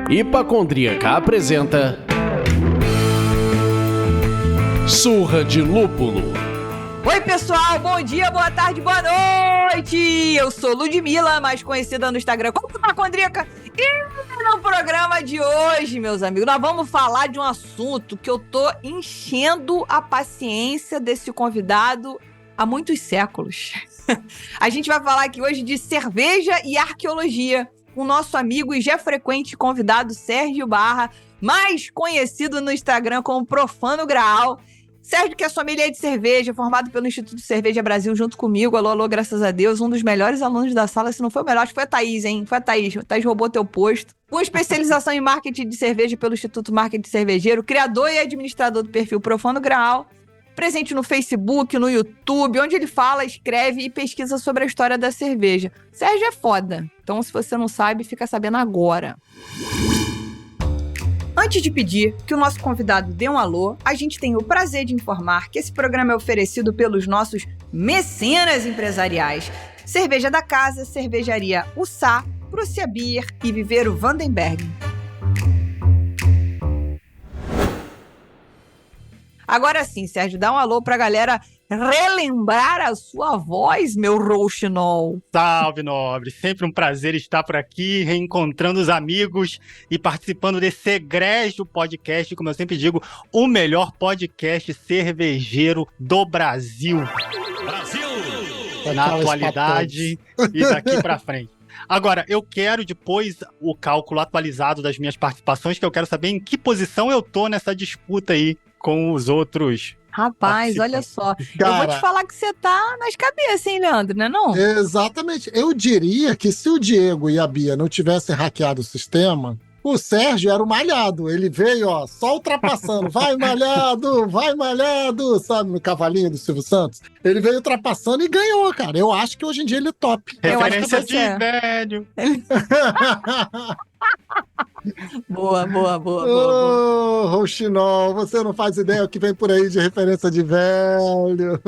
Hipacondríaca apresenta Surra de Lúpulo. Oi pessoal, bom dia, boa tarde, boa noite! Eu sou Ludmilla, mais conhecida no Instagram como Hipacondríaca. E no programa de hoje, meus amigos, nós vamos falar de um assunto que eu tô enchendo a paciência desse convidado há muitos séculos. A gente vai falar aqui hoje de cerveja e arqueologia, com o nosso amigo e já frequente convidado Sérgio Barra, mais conhecido no Instagram como Profano Graal. Sérgio, que é sommelier de cerveja, formado pelo Instituto Cerveja Brasil junto comigo, alô, graças a Deus, um dos melhores alunos da sala, se não foi o melhor, acho que foi a Thaís, hein? Foi a Thaís roubou teu posto. Com especialização em marketing de cerveja pelo Instituto Marketing Cervejeiro, criador e administrador do perfil Profano Graal, presente no Facebook, no YouTube, onde ele fala, escreve e pesquisa sobre a história da cerveja. Sérgio é foda, então se você não sabe, fica sabendo agora. Antes de pedir que o nosso convidado dê um alô, a gente tem o prazer de informar que esse programa é oferecido pelos nossos mecenas empresariais. Cerveja da Casa, Cervejaria Ussá, Prússia Beer e Viveiro Vandenberg. Agora sim, Sérgio, dá um alô pra galera relembrar a sua voz, meu rouxinol. Salve, nobre! Sempre um prazer estar por aqui, reencontrando os amigos e participando desse egrégio podcast, como eu sempre digo, o melhor podcast cervejeiro do Brasil. Na atualidade e daqui pra frente. Agora, eu quero depois o cálculo atualizado das minhas participações, que eu quero saber em que posição eu tô nessa disputa aí com os outros. Rapaz, olha só. Cara, eu vou te falar que você tá nas cabeças, hein, Leandro, não é não? Exatamente. Eu diria que se o Diego e a Bia não tivessem hackeado o sistema, o Sérgio era o malhado. Ele veio, ó, só ultrapassando. Vai, malhado, sabe, no cavalinho do Silvio Santos. Ele veio ultrapassando e ganhou, cara. Eu acho que hoje em dia ele é top. Referência de velho. Boa. Ô, Rouxinol, você não faz ideia o que vem por aí de referência de velho.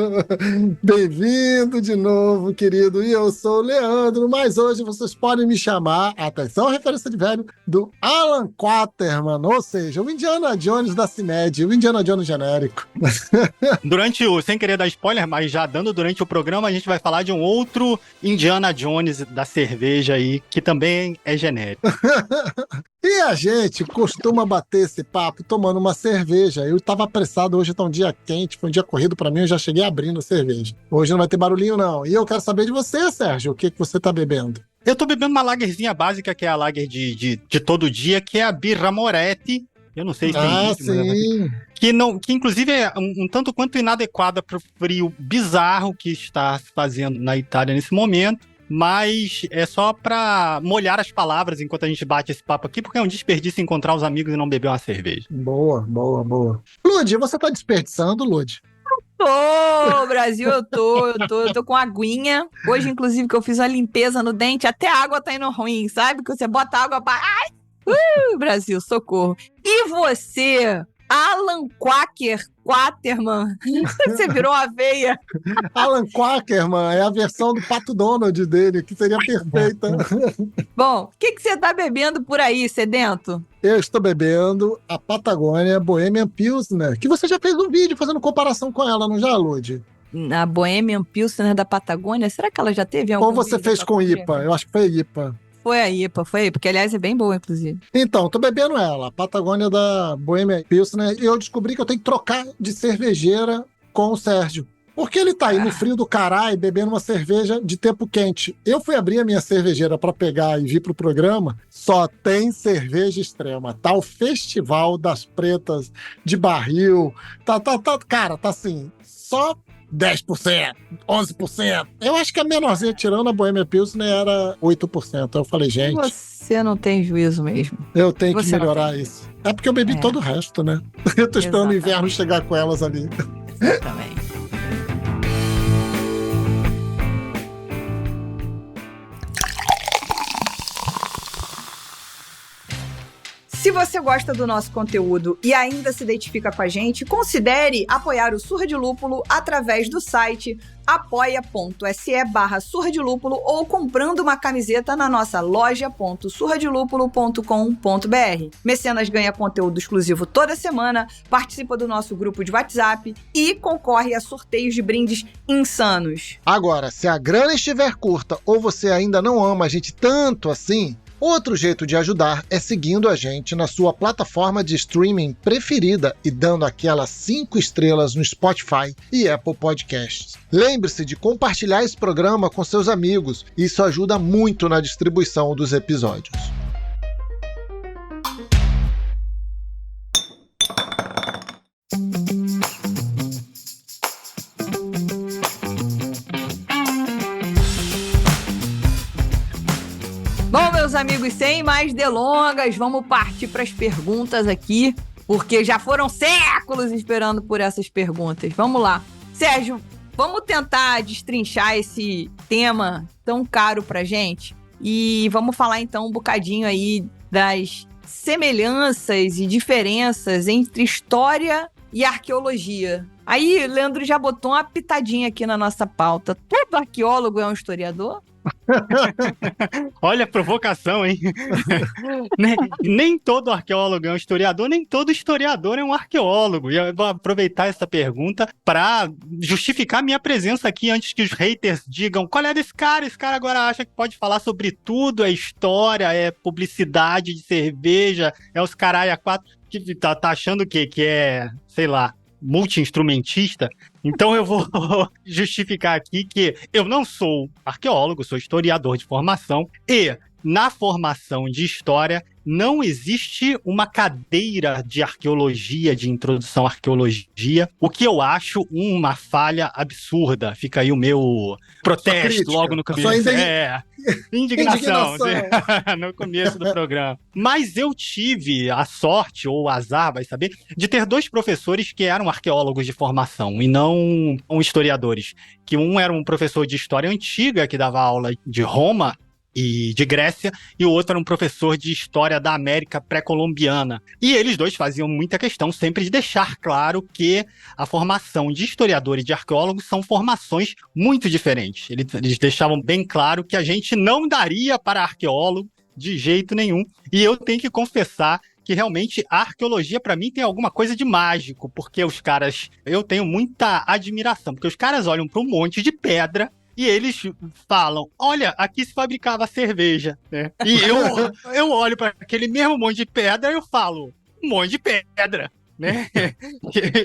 Bem-vindo de novo, querido. E eu sou o Leandro, mas hoje vocês podem me chamar, atenção, referência de velho, do Alan Quaterman, ou seja, o Indiana Jones da CIMED, o Indiana Jones genérico. Sem querer dar spoiler, mas já dando durante o programa, a gente vai falar de um outro Indiana Jones da cerveja aí, que também é genérico. E a gente costuma bater esse papo tomando uma cerveja. Eu tava apressado, hoje tá um dia quente, foi um dia corrido pra mim, eu já cheguei abrindo a cerveja. Hoje não vai ter barulhinho, não. E eu quero saber de você, Sérgio, o que você tá bebendo? Eu tô bebendo uma lagerzinha básica, que é a lager de todo dia, que é a Birra Moretti. Eu não sei se tem vídeo, sim. Que inclusive é um tanto quanto inadequada pro frio bizarro que está se fazendo na Itália nesse momento. Mas é só pra molhar as palavras enquanto a gente bate esse papo aqui, porque é um desperdício encontrar os amigos e não beber uma cerveja. Boa. Lud, você tá desperdiçando, Lud? Tô, Brasil, eu tô com aguinha. Hoje, inclusive, que eu fiz uma limpeza no dente, até a água tá indo ruim, sabe? Que você bota água pra... Ai! Brasil, socorro. E você, Alan Quaterman, você virou aveia. Alan Quaterman é a versão do Pato Donald dele, que seria perfeita. Bom, o que você tá bebendo por aí, sedento? Eu estou bebendo a Patagônia Bohemian Pilsner, que você já fez um vídeo fazendo comparação com ela, não já, Lud? A Bohemian Pilsner da Patagônia, será que ela já teve algum? Ou você fez com IPA? Eu acho que foi IPA. Foi a IPA, porque aliás é bem boa, inclusive. Então, tô bebendo ela, a Patagônia da Bohemian Pilsner, e eu descobri que eu tenho que trocar de cervejeira com o Sérgio. Porque ele tá aí no frio do caralho, bebendo uma cerveja de tempo quente. Eu fui abrir a minha cervejeira pra pegar e vir pro programa, só tem cerveja extrema. Tá o Festival das Pretas de barril, cara, tá assim, só 10%, 11%. Eu acho que a menorzinha, tirando a Bohemia Pilsner, era 8%. Eu falei, gente... Você não tem juízo mesmo. Eu tenho que melhorar isso. É porque eu bebi todo o resto, né? Eu tô esperando o inverno chegar com elas ali. Exatamente. Se você gosta do nosso conteúdo e ainda se identifica com a gente, considere apoiar o Surra de Lúpulo através do site apoia.se/Surra de Lúpulo ou comprando uma camiseta na nossa loja.surradelúpulo.com.br. Mecenas ganha conteúdo exclusivo toda semana, participa do nosso grupo de WhatsApp e concorre a sorteios de brindes insanos. Agora, se a grana estiver curta ou você ainda não ama a gente tanto assim, outro jeito de ajudar é seguindo a gente na sua plataforma de streaming preferida e dando aquelas 5 estrelas no Spotify e Apple Podcasts. Lembre-se de compartilhar esse programa com seus amigos, isso ajuda muito na distribuição dos episódios. Bom, meus amigos, sem mais delongas, vamos partir para as perguntas aqui, porque já foram séculos esperando por essas perguntas. Vamos lá. Sérgio, vamos tentar destrinchar esse tema tão caro pra gente e vamos falar então um bocadinho aí das semelhanças e diferenças entre história e arqueologia. Aí, Leandro já botou uma pitadinha aqui na nossa pauta. Todo arqueólogo é um historiador? Olha a provocação, hein? Nem todo arqueólogo é um historiador, nem todo historiador é um arqueólogo. E eu vou aproveitar essa pergunta para justificar minha presença aqui antes que os haters digam qual é desse cara? Esse cara agora acha que pode falar sobre tudo, é história, é publicidade de cerveja, é os caralho a quatro, que tá achando o quê? Que é, sei lá, multi-instrumentista. Então eu vou justificar aqui que eu não sou arqueólogo, sou historiador de formação e na formação de história não existe uma cadeira de arqueologia, de introdução à arqueologia, o que eu acho uma falha absurda. Fica aí o meu protesto logo no começo. Indignação. No começo do programa. Mas eu tive a sorte, ou o azar, vai saber, de ter 2 professores que eram arqueólogos de formação e não historiadores. Que um era um professor de história antiga, que dava aula de Roma e de Grécia, e o outro era um professor de história da América pré-colombiana. E eles 2 faziam muita questão sempre de deixar claro que a formação de historiador e de arqueólogo são formações muito diferentes. Eles deixavam bem claro que a gente não daria para arqueólogo de jeito nenhum. E eu tenho que confessar que realmente a arqueologia, para mim, tem alguma coisa de mágico, porque os caras... Eu tenho muita admiração, porque os caras olham para um monte de pedra e eles falam, olha, aqui se fabricava cerveja, né? E eu olho para aquele mesmo monte de pedra e eu falo, um monte de pedra, né?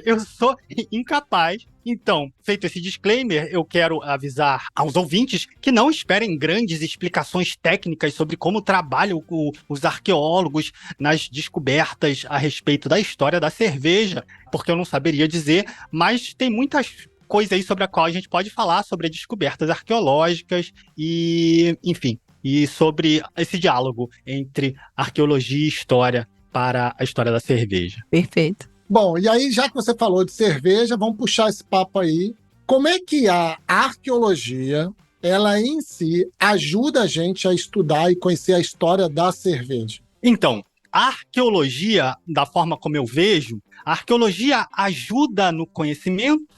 Eu sou incapaz. Então, feito esse disclaimer, eu quero avisar aos ouvintes que não esperem grandes explicações técnicas sobre como trabalham os arqueólogos nas descobertas a respeito da história da cerveja, porque eu não saberia dizer, mas tem muitas coisa aí sobre a qual a gente pode falar, sobre descobertas arqueológicas e, enfim, e sobre esse diálogo entre arqueologia e história para a história da cerveja. Perfeito. Bom, e aí, já que você falou de cerveja, vamos puxar esse papo aí. Como é que a arqueologia, ela em si, ajuda a gente a estudar e conhecer a história da cerveja? Então, a arqueologia, da forma como eu vejo, a arqueologia ajuda no conhecimento,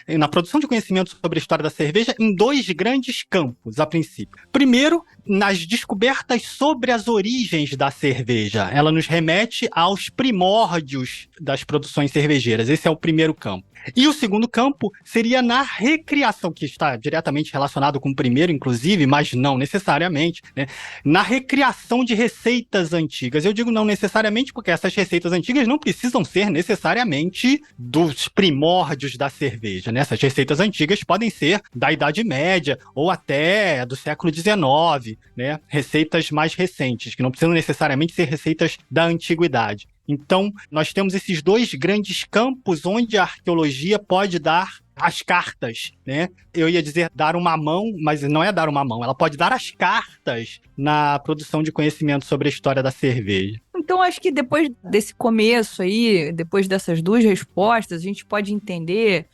na produção de conhecimento sobre a história da cerveja em 2 grandes campos, a princípio. Primeiro, nas descobertas sobre as origens da cerveja. Ela nos remete aos primórdios das produções cervejeiras. Esse é o primeiro campo. E o segundo campo seria na recriação, que está diretamente relacionado com o primeiro, inclusive, mas não necessariamente, né? Na recriação de receitas antigas. Eu digo não necessariamente porque essas receitas antigas não precisam ser necessariamente dos primórdios da cerveja, né? Essas receitas antigas podem ser da Idade Média ou até do século XIX, né? Receitas mais recentes, que não precisam necessariamente ser receitas da antiguidade. Então, nós temos esses 2 grandes campos onde a arqueologia pode dar as cartas, né? Eu ia dizer dar uma mão, mas não é dar uma mão. Ela pode dar as cartas na produção de conhecimento sobre a história da cerveja. Então, acho que depois desse começo aí, depois dessas duas respostas, a gente pode entender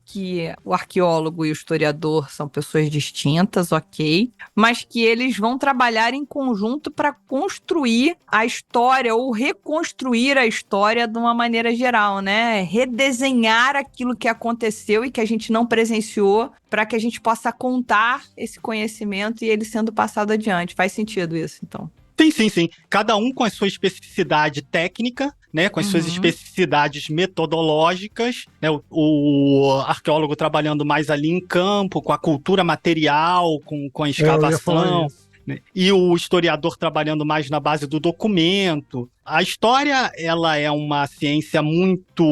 que o arqueólogo e o historiador são pessoas distintas, ok, mas que eles vão trabalhar em conjunto para construir a história ou reconstruir a história de uma maneira geral, né? Redesenhar aquilo que aconteceu e que a gente não presenciou para que a gente possa contar esse conhecimento e ele sendo passado adiante. Faz sentido isso, então? Sim. Cada um com a sua especificidade técnica, né, com as suas especificidades metodológicas, né, o arqueólogo trabalhando mais ali em campo, com a cultura material, com a escavação, né, e o historiador trabalhando mais na base do documento. A história, ela é uma ciência muito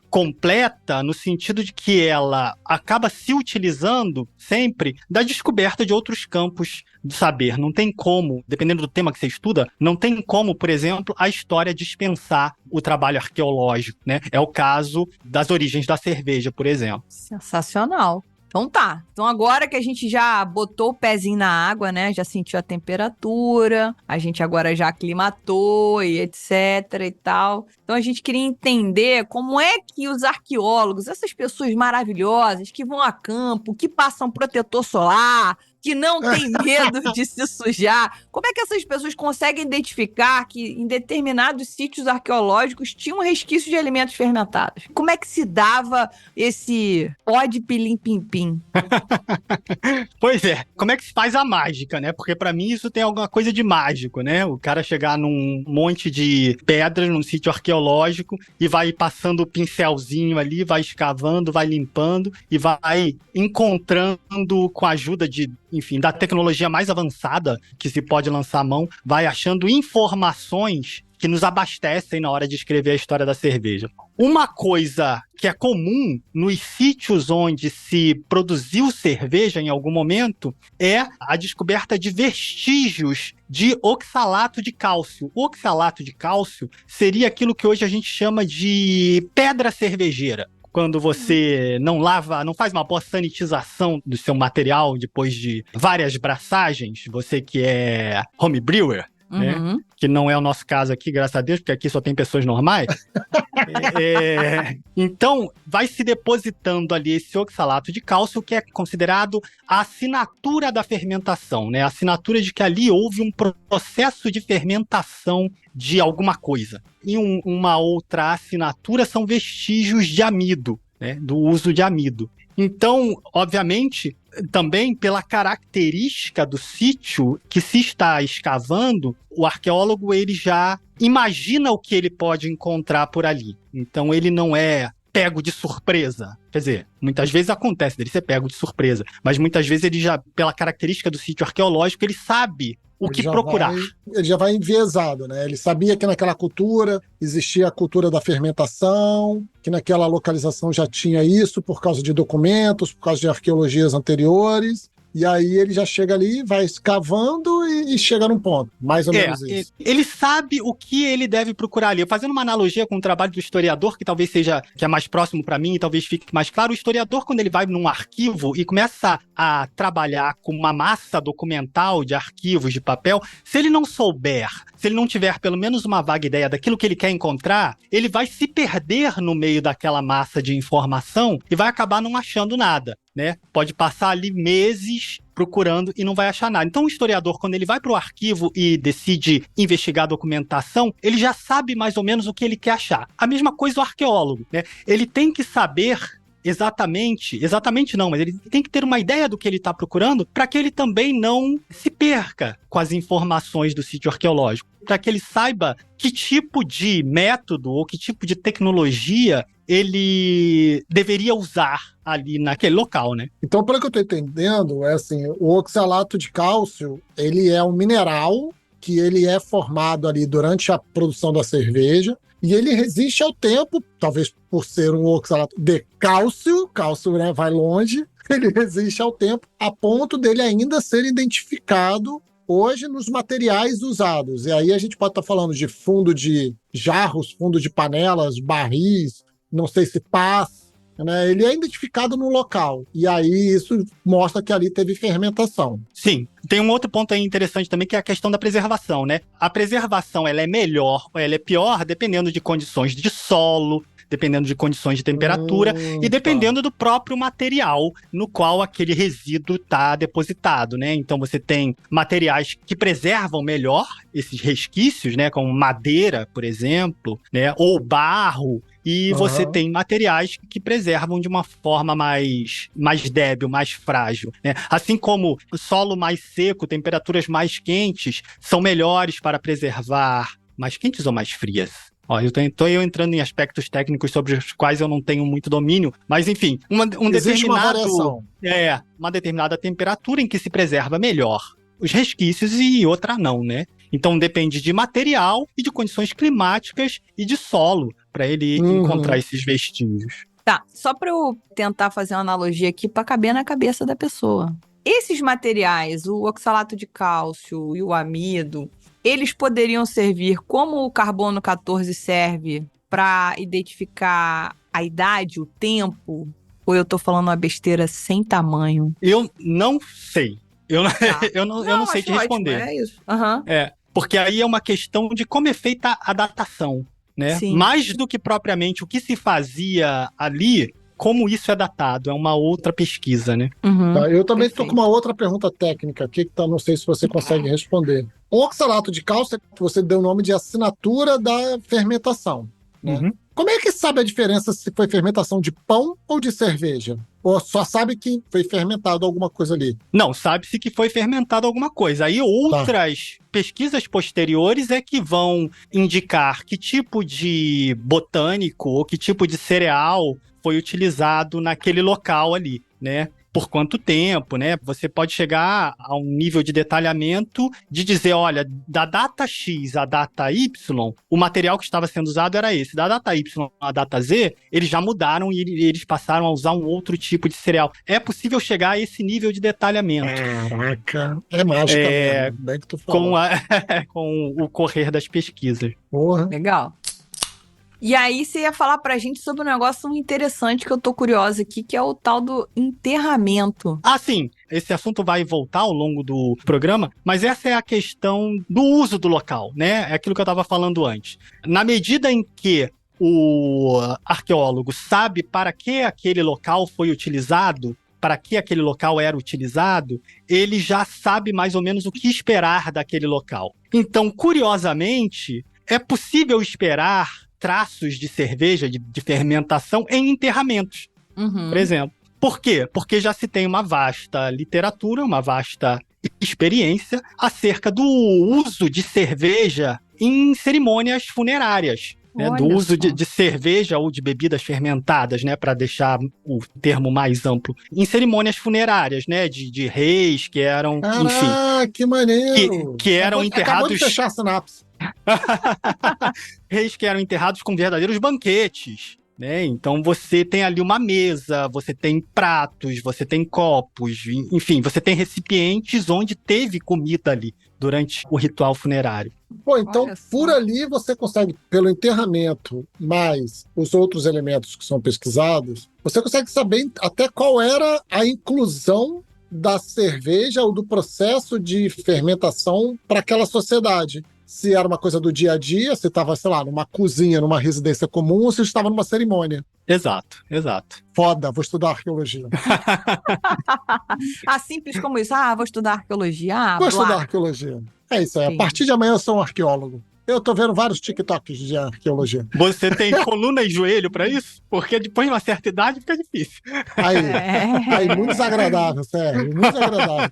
completa no sentido de que ela acaba se utilizando sempre da descoberta de outros campos do saber. Não tem como, dependendo do tema que você estuda, não tem como, por exemplo, a história dispensar o trabalho arqueológico, né? É o caso das origens da cerveja, por exemplo. Sensacional. Então tá. Então agora que a gente já botou o pezinho na água, né? Já sentiu a temperatura, a gente agora já aclimatou e etc e tal. Então a gente queria entender como é que os arqueólogos, essas pessoas maravilhosas que vão a campo, que passam protetor solar, que não tem medo de se sujar. Como é que essas pessoas conseguem identificar que em determinados sítios arqueológicos tinham resquícios de alimentos fermentados? Como é que se dava esse ó de pilim-pim-pim? Pois é, como é que se faz a mágica, né? Porque pra mim isso tem alguma coisa de mágico, né? O cara chegar num monte de pedras, num sítio arqueológico e vai passando o pincelzinho ali, vai escavando, vai limpando e vai encontrando com a ajuda da tecnologia mais avançada que se pode lançar à mão, vai achando informações que nos abastecem na hora de escrever a história da cerveja. Uma coisa que é comum nos sítios onde se produziu cerveja em algum momento é a descoberta de vestígios de oxalato de cálcio. O oxalato de cálcio seria aquilo que hoje a gente chama de pedra cervejeira. Quando você não faz uma boa sanitização do seu material depois de várias braçagens, você que é home brewer, né? Que não é o nosso caso aqui, graças a Deus, porque aqui só tem pessoas normais. Então, vai se depositando ali esse oxalato de cálcio, que é considerado a assinatura da fermentação, né? A assinatura de que ali houve um processo de fermentação de alguma coisa. E uma outra assinatura são vestígios de amido, né? Do uso de amido. Então, obviamente, também pela característica do sítio que se está escavando, o arqueólogo ele já imagina o que ele pode encontrar por ali. Então ele não é pego de surpresa. Quer dizer, muitas vezes acontece dele ser pego de surpresa, mas muitas vezes ele já, pela característica do sítio arqueológico, ele sabe o que procurar. Ele já vai enviesado, né? Ele sabia que naquela cultura existia a cultura da fermentação, que naquela localização já tinha isso por causa de documentos, por causa de arqueologias anteriores. E aí ele já chega ali, vai escavando e chega num ponto. Mais ou menos isso. Ele sabe o que ele deve procurar ali. Fazendo uma analogia com o trabalho do historiador, que talvez seja que é mais próximo para mim e talvez fique mais claro, o historiador, quando ele vai num arquivo e começa a trabalhar com uma massa documental de arquivos de papel, se ele não souber, se ele não tiver pelo menos uma vaga ideia daquilo que ele quer encontrar, ele vai se perder no meio daquela massa de informação e vai acabar não achando nada, né? Pode passar ali meses procurando e não vai achar nada. Então o historiador, quando ele vai para o arquivo e decide investigar a documentação, ele já sabe mais ou menos o que ele quer achar. A mesma coisa o arqueólogo, né? Ele tem que saber exatamente não, mas ele tem que ter uma ideia do que ele está procurando para que ele também não se perca com as informações do sítio arqueológico, para que ele saiba que tipo de método ou que tipo de tecnologia ele deveria usar ali naquele local, né? Então, pelo que eu estou entendendo, é assim, o oxalato de cálcio, ele é um mineral que ele é formado ali durante a produção da cerveja, e ele resiste ao tempo, talvez por ser um oxalato de cálcio, né, vai longe, ele resiste ao tempo, a ponto dele ainda ser identificado hoje nos materiais usados. E aí a gente pode estar falando de fundo de jarros, fundo de panelas, barris, não sei se pás, né? Ele é identificado no local. E aí isso mostra que ali teve fermentação. Sim. Tem um outro ponto aí interessante também, que é a questão da preservação, né? A preservação, ela é melhor ou ela é pior dependendo de condições de solo, dependendo de condições de temperatura e dependendo do próprio material no qual aquele resíduo está depositado, né? Então você tem materiais que preservam melhor esses resquícios, né? Como madeira, por exemplo, né? Ou barro. E você tem materiais que preservam de uma forma mais débil, mais frágil, né? Assim como o solo mais seco, temperaturas mais quentes, são melhores para preservar. Mais quentes ou mais frias? Ó, tô entrando em aspectos técnicos sobre os quais eu não tenho muito domínio, mas enfim, Existe uma variação. uma determinada temperatura em que se preserva melhor os resquícios e outra não, né? Então depende de material e de condições climáticas e de solo para ele encontrar esses vestígios. Tá, só para eu tentar fazer uma analogia aqui para caber na cabeça da pessoa. Esses materiais, o oxalato de cálcio e o amido, eles poderiam servir como o carbono 14 serve para identificar a idade, o tempo? Ou eu tô falando uma besteira sem tamanho? Eu não sei. Eu não sei te responder. Ótimo, é isso. Porque aí é uma questão de como é feita a datação, né? Sim. Mais do que propriamente o que se fazia ali, como isso é datado, é uma outra pesquisa, né? Tá, eu também estou com uma outra pergunta técnica aqui, que não sei se você consegue responder. O oxalato de cálcio, você deu o nome de assinatura da fermentação, né? Como é que sabe a diferença se foi fermentação de pão ou de cerveja? Ou só sabe que foi fermentado alguma coisa ali? Não, sabe-se que foi fermentado alguma coisa. Aí outras pesquisas posteriores é que vão indicar que tipo de botânico ou que tipo de cereal foi utilizado naquele local ali, né? Por quanto tempo, né? Você pode chegar a um nível de detalhamento de dizer, olha, da data X à data Y, o material que estava sendo usado era esse. Da data Y à data Z, eles já mudaram e eles passaram a usar um outro tipo de cereal. É possível chegar a esse nível de detalhamento. Caraca, é mágica mesmo. Bem que tu falou. Com o correr das pesquisas. Porra. Legal. E aí você ia falar pra gente sobre um negócio interessante que eu tô curiosa aqui, que é o tal do enterramento. Ah, sim. Esse assunto vai voltar ao longo do programa, mas essa é a questão do uso do local, né? É aquilo que eu estava falando antes. Na medida em que o arqueólogo sabe para que aquele local foi utilizado, para que aquele local era utilizado, ele já sabe mais ou menos o que esperar daquele local. Então, curiosamente, é possível esperar traços de cerveja, de fermentação em enterramentos, por exemplo. Por quê? Porque já se tem uma vasta literatura, uma vasta experiência acerca do uso de cerveja em cerimônias funerárias. Né, do uso de cerveja ou de bebidas fermentadas, né, para deixar o termo mais amplo, em cerimônias funerárias, né, de reis que eram, enfim, que maneiro! Que eram enterrados. Acabou de fechar a sinapse. Reis que eram enterrados com verdadeiros banquetes, né? Então você tem ali uma mesa, você tem pratos, você tem copos, enfim, você tem recipientes onde teve comida ali durante o ritual funerário. Pô, então por ali você consegue, pelo enterramento, mais os outros elementos que são pesquisados, você consegue saber até qual era a inclusão da cerveja ou do processo de fermentação para aquela sociedade. Se era uma coisa do dia a dia, se estava, sei lá, numa cozinha, numa residência comum, ou se estava numa cerimônia. Exato. Foda, vou estudar arqueologia. Simples como isso. Vou estudar arqueologia. Vou estudar arqueologia. É isso aí. A partir de amanhã eu sou um arqueólogo. Eu tô vendo vários TikToks de arqueologia. Você tem coluna e joelho pra isso? Porque depois de uma certa idade fica difícil. Aí muito desagradável, Sérgio. Muito desagradável.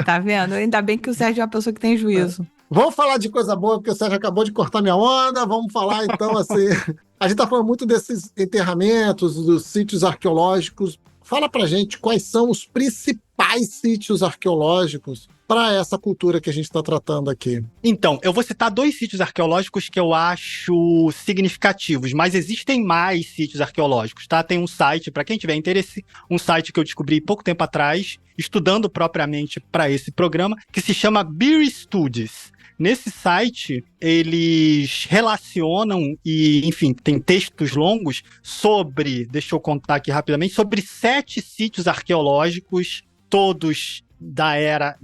Tá vendo? Ainda bem que o Sérgio é uma pessoa que tem juízo. Vamos falar de coisa boa, porque o Sérgio acabou de cortar minha onda. Vamos falar, então, assim... A gente tá falando muito desses enterramentos, dos sítios arqueológicos. Fala pra gente quais são os principais sítios arqueológicos para essa cultura que a gente está tratando aqui. Então, eu vou citar 2 sítios arqueológicos que eu acho significativos, mas existem mais sítios arqueológicos, tá? Tem um site, para quem tiver interesse, um site que eu descobri pouco tempo atrás, estudando propriamente para esse programa, que se chama Beer Studies. Nesse site, eles relacionam e, enfim, tem textos longos sobre, deixa eu contar aqui rapidamente, sobre 7 sítios arqueológicos, todos da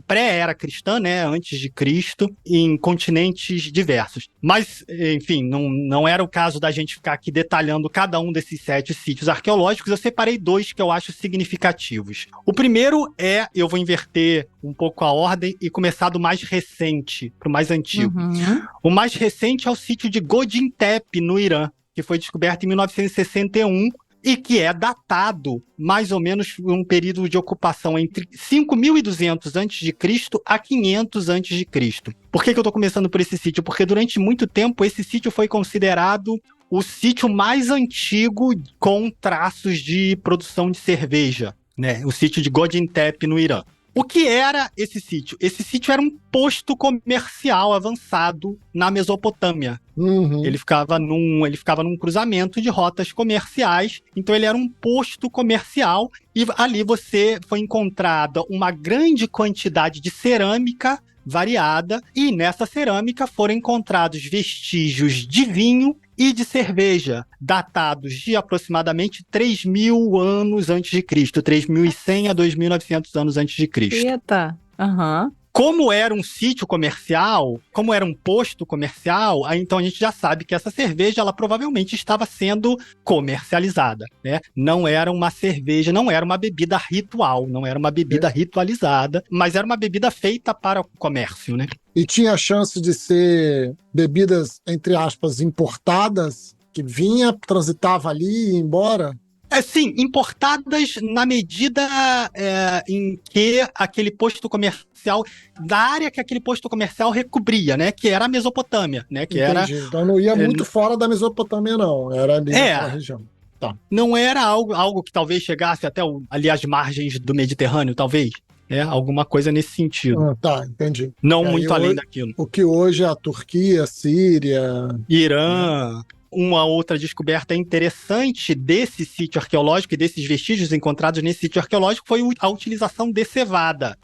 pré-era cristã, né, antes de Cristo, em continentes diversos. Mas, enfim, não era o caso da gente ficar aqui detalhando cada um desses 7 sítios arqueológicos. Eu separei 2 que eu acho significativos. O primeiro eu vou inverter um pouco a ordem e começar do mais recente para o mais antigo. O mais recente é o sítio de Godin Tepe, no Irã, que foi descoberto em 1961, e que é datado mais ou menos um período de ocupação entre 5.200 a.C. a 500 a.C. Por que eu estou começando por esse sítio? Porque durante muito tempo esse sítio foi considerado o sítio mais antigo com traços de produção de cerveja, né? O sítio de Godin Tepe, no Irã. O que era esse sítio? Esse sítio era um posto comercial avançado na Mesopotâmia. Ele ficava num cruzamento de rotas comerciais, então ele era um posto comercial e ali foi encontrada uma grande quantidade de cerâmica variada e nessa cerâmica foram encontrados vestígios de vinho e de cerveja, datados de aproximadamente 3.000 anos antes de Cristo, 3.100 a 2.900 anos antes de Cristo. Eita, Como era um sítio comercial, como era um posto comercial, aí então a gente já sabe que essa cerveja, ela provavelmente estava sendo comercializada, né? Não era uma cerveja, não era uma bebida ritual, não era uma bebida ritualizada, mas era uma bebida feita para o comércio, né? E tinha a chance de ser bebidas, entre aspas, importadas, que vinha, transitava ali e ia embora? Sim, importadas na medida em que aquele posto comercial, da área que aquele posto comercial recobria, né? Que era a Mesopotâmia, né? Que Entendi. Então não ia muito fora da Mesopotâmia, não. Era ali naquela região. Tá. Não era algo que talvez chegasse até ali às margens do Mediterrâneo, talvez. Alguma coisa nesse sentido. Tá, entendi. Não muito além daquilo. O que hoje é a Turquia, Síria... Irã... Uma outra descoberta interessante desse sítio arqueológico e desses vestígios encontrados nesse sítio arqueológico foi a utilização de cevada.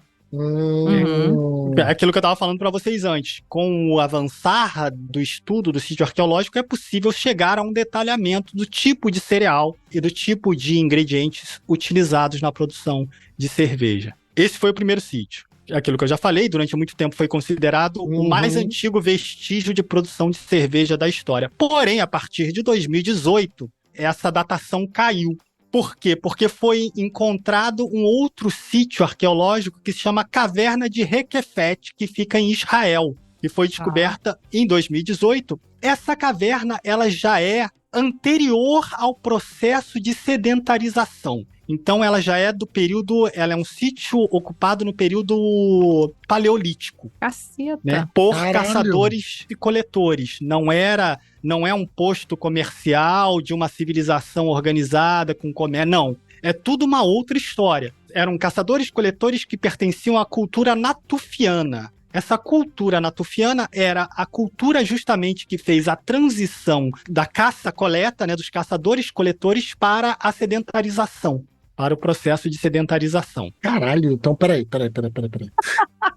Aquilo que eu estava falando para vocês antes. Com o avançar do estudo do sítio arqueológico, é possível chegar a um detalhamento do tipo de cereal e do tipo de ingredientes utilizados na produção de cerveja. Esse foi o primeiro sítio. Aquilo que eu já falei, durante muito tempo foi considerado o mais antigo vestígio de produção de cerveja da história. Porém, a partir de 2018, essa datação caiu. Por quê? Porque foi encontrado um outro sítio arqueológico que se chama Caverna de Requefete, que fica em Israel, e foi descoberta em 2018. Essa caverna, ela já é anterior ao processo de sedentarização. Então ela já é ela é um sítio ocupado no período paleolítico. Caceta. Né, por Caralho. Caçadores e coletores. Não é um posto comercial de uma civilização organizada com comércio, não. É tudo uma outra história. Eram caçadores-coletores que pertenciam à cultura natufiana. Essa cultura natufiana era a cultura justamente que fez a transição da caça-coleta, né, dos caçadores-coletores para a sedentarização, para o processo de sedentarização. Caralho, então peraí.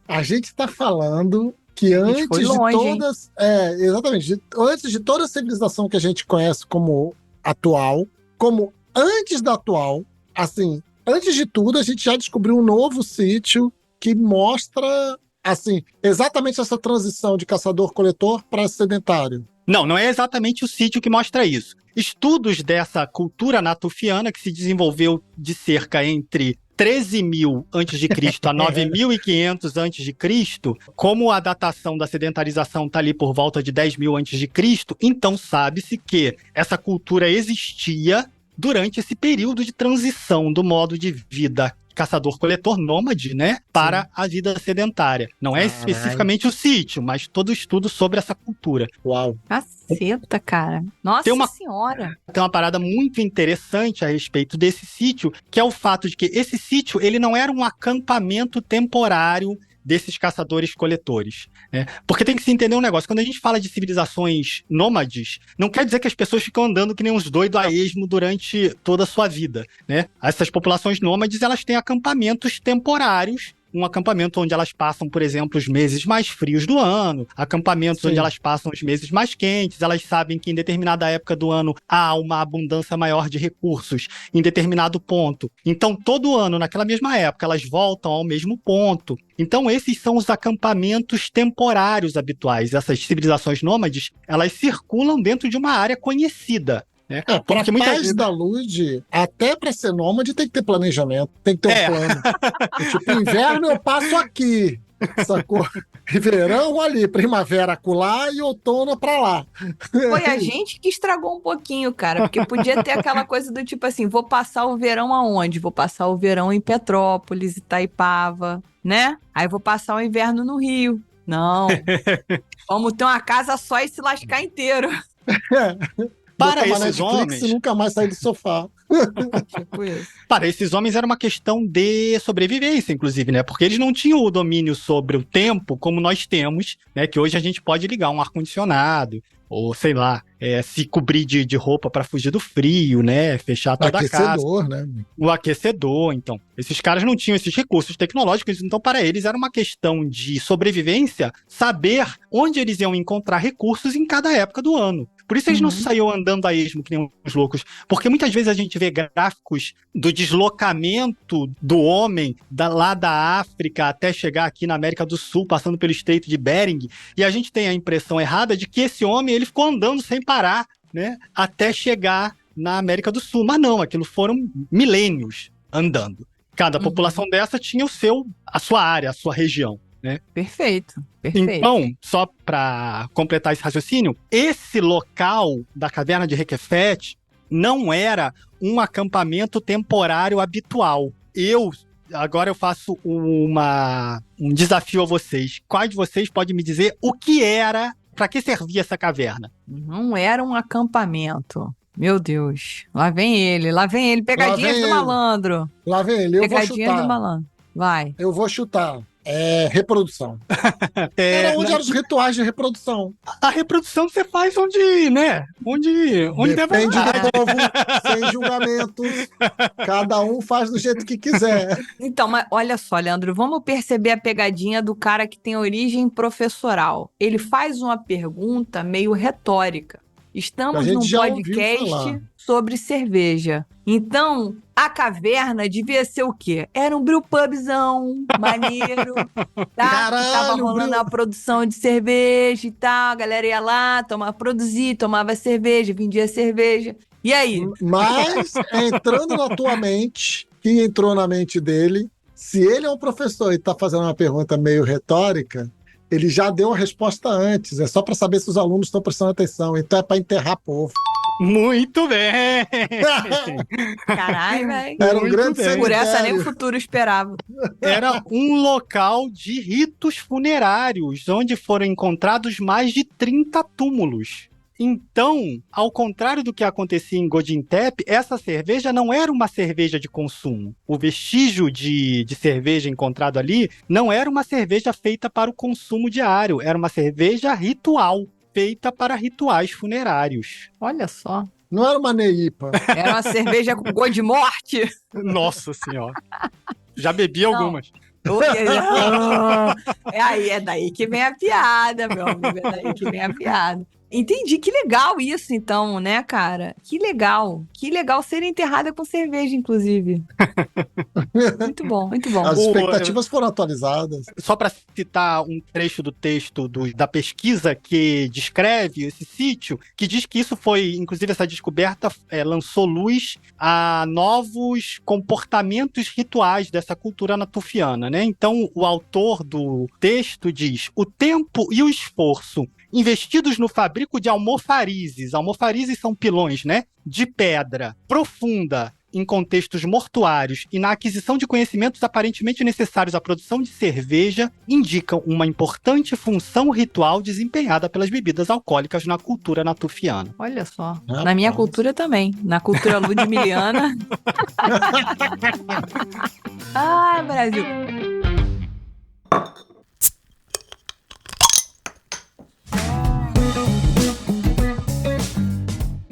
A gente tá falando que antes foi de longe, todas... exatamente. Antes de toda a civilização que a gente conhece como atual, como antes da atual, assim, antes de tudo, a gente já descobriu um novo sítio que mostra... assim, exatamente essa transição de caçador-coletor para sedentário. Não é exatamente o sítio que mostra isso. Estudos dessa cultura natufiana, que se desenvolveu de cerca entre 13.000 a.C. a 9.500 a.C., como a datação da sedentarização está ali por volta de 10.000 a.C., então sabe-se que essa cultura existia durante esse período de transição do modo de vida caçador-coletor nômade, né, para a vida sedentária. Não é especificamente o sítio, mas todo estudo sobre essa cultura. Uau. Caceta, cara. Nossa senhora. Tem uma parada muito interessante a respeito desse sítio, que é o fato de que esse sítio, ele não era um acampamento temporário desses caçadores-coletores. Né? Porque tem que se entender um negócio. Quando a gente fala de civilizações nômades, não quer dizer que as pessoas ficam andando que nem uns doidos a esmo durante toda a sua vida. Né? Essas populações nômades, elas têm acampamentos temporários um acampamento onde elas passam, por exemplo, os meses mais frios do ano, acampamentos Sim. onde elas passam os meses mais quentes, elas sabem que em determinada época do ano há uma abundância maior de recursos em determinado ponto. Então, todo ano, naquela mesma época, elas voltam ao mesmo ponto. Então, esses são os acampamentos temporários habituais. Essas civilizações nômades, elas circulam dentro de uma área conhecida. Né? Para Porque muitas paz vezes- da luz, até para ser nômade tem que ter planejamento, tem que ter um plano. Tipo, inverno eu passo aqui, sacou? Verão ali, primavera acolá e outono pra lá. Foi a gente que estragou um pouquinho, cara, porque podia ter aquela coisa do tipo assim, vou passar o verão aonde? Vou passar o verão em Petrópolis, Itaipava, né? Aí vou passar o inverno no Rio. Não. Vamos ter uma casa só e se lascar inteiro. Para Botar uma esses Netflix homens- e nunca mais sair do sofá. Tipo isso. Para esses homens era uma questão de sobrevivência, inclusive, né? Porque eles não tinham o domínio sobre o tempo como nós temos, né? Que hoje a gente pode ligar um ar-condicionado, ou sei lá, se cobrir de roupa para fugir do frio, né? Fechar toda a casa. Aquecedor, né? O aquecedor, então. Esses caras não tinham esses recursos tecnológicos, então para eles era uma questão de sobrevivência saber onde eles iam encontrar recursos em cada época do ano. Por isso eles não saíam andando a esmo que nem uns loucos. Porque muitas vezes a gente vê gráficos do deslocamento do homem lá da África até chegar aqui na América do Sul, passando pelo Estreito de Bering, e a gente tem a impressão errada de que esse homem ele ficou andando sem parar, né, até chegar na América do Sul. Mas não, aquilo foram milênios andando. Cada população dessa tinha a sua área, a sua região. Né? Perfeito, perfeito. Então, só para completar esse raciocínio, esse local da caverna de Requefete não era um acampamento temporário habitual. Agora eu faço um desafio a vocês. Quais de vocês podem me dizer o que era, para que servia essa caverna? Não era um acampamento. Meu Deus. Lá vem ele. Pegadinha vem do ele. malandro. Lá vem ele, eu vou Pegadinha do chutar. malandro. Vai. Eu vou chutar. Reprodução. Era onde eram os rituais de reprodução. A reprodução você faz onde, né? Onde der Depende vontade. do povo, sem julgamentos. Cada um faz do jeito que quiser. Então, mas olha só, Leandro, vamos perceber a pegadinha do cara que tem origem professoral. Ele faz uma pergunta meio retórica. A Estamos gente num já ouviu podcast falar. sobre cerveja. Então, a caverna devia ser o quê? Era um brewpubzão maneiro, tá? Caralho, Que tava rolando brew- a produção de cerveja e tal. A galera ia lá, produzir, tomava cerveja, vendia cerveja. E aí? Mas, entrando na tua mente, que entrou na mente dele, se ele é um professor e está fazendo uma pergunta meio retórica, ele já deu a resposta antes. É só para saber se os alunos estão prestando atenção. Então é para enterrar povo. Muito bem! Caralho, velho. Era um Muito grande bem. Por essa nem o cemitério. futuro esperava. Era um local de ritos funerários, onde foram encontrados mais de 30 túmulos. Então, ao contrário do que acontecia em Godintep, essa cerveja não era uma cerveja de consumo. O vestígio de cerveja encontrado ali não era uma cerveja feita para o consumo diário, era uma cerveja ritual, feita para rituais funerários. Olha só. Não era uma neipa. Era uma cerveja com gosto de morte. Nossa Senhora! Já bebi algumas. É daí que vem a piada, meu amigo. É daí que vem a piada. Entendi. Que legal isso, então, né, cara? Que legal. Que legal ser enterrada com cerveja, inclusive. Muito bom, muito bom. As expectativas foram atualizadas. Só para citar um trecho do texto da pesquisa que descreve esse sítio, que diz que isso foi, inclusive essa descoberta lançou luz a novos comportamentos rituais dessa cultura natufiana, né? Então, o autor do texto diz: o tempo e o esforço investidos no fabrico de almofarizes. Almofarizes são pilões, né? De pedra profunda em contextos mortuários e na aquisição de conhecimentos aparentemente necessários à produção de cerveja indicam uma importante função ritual desempenhada pelas bebidas alcoólicas na cultura natufiana. Olha só. Rapaz. Na minha cultura também. Na cultura ludmiliana. Ai, Brasil.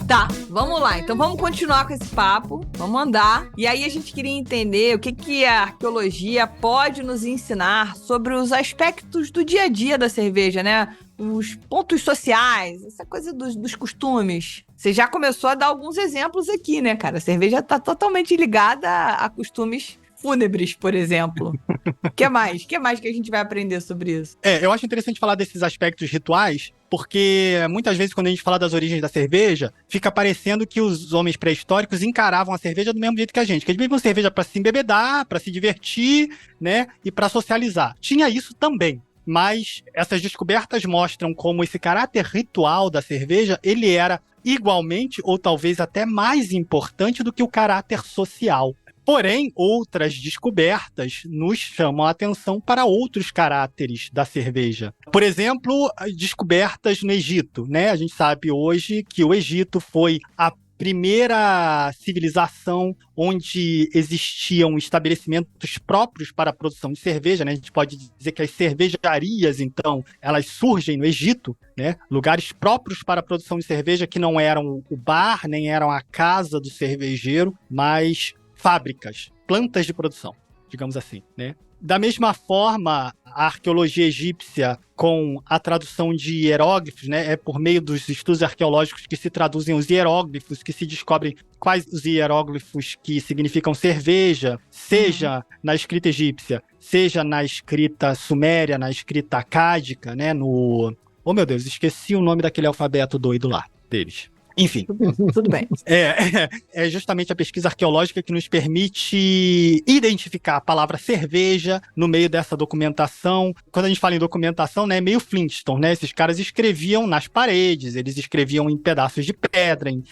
Tá, vamos lá. Então então vamos continuar com esse papo, vamos andar. E aí a gente queria entender o que a arqueologia pode nos ensinar sobre os aspectos do dia a dia da cerveja, né? Os pontos sociais, essa coisa dos costumes. Você já começou a dar alguns exemplos aqui, né, cara? A cerveja tá totalmente ligada a costumes fúnebres, por exemplo. O que mais? O que mais que a gente vai aprender sobre isso? Eu acho interessante falar desses aspectos rituais, porque muitas vezes quando a gente fala das origens da cerveja, fica parecendo que os homens pré-históricos encaravam a cerveja do mesmo jeito que a gente. Que eles bebiam cerveja para se embebedar, para se divertir, né, e para socializar. Tinha isso também. Mas essas descobertas mostram como esse caráter ritual da cerveja, ele era igualmente ou talvez até mais importante do que o caráter social. Porém, outras descobertas nos chamam a atenção para outros caráteres da cerveja. Por exemplo, descobertas no Egito, né? A gente sabe hoje que o Egito foi a primeira civilização onde existiam estabelecimentos próprios para a produção de cerveja, né? A gente pode dizer que as cervejarias, então, elas surgem no Egito, né? Lugares próprios para a produção de cerveja que não eram o bar, nem eram a casa do cervejeiro, mas fábricas, plantas de produção, digamos assim, né? Da mesma forma, a arqueologia egípcia, com a tradução de hieróglifos, né, é por meio dos estudos arqueológicos que se traduzem os hieróglifos, que se descobrem quais os hieróglifos que significam cerveja, seja na escrita egípcia, seja na escrita suméria, na escrita acádica, né, no... Oh, meu Deus, esqueci o nome daquele alfabeto doido lá deles. Enfim. Tudo bem. É justamente a pesquisa arqueológica que nos permite identificar a palavra cerveja no meio dessa documentação. Quando a gente fala em documentação, né, é meio Flintstone, né? Esses caras escreviam nas paredes, eles escreviam em pedaços de pedra, em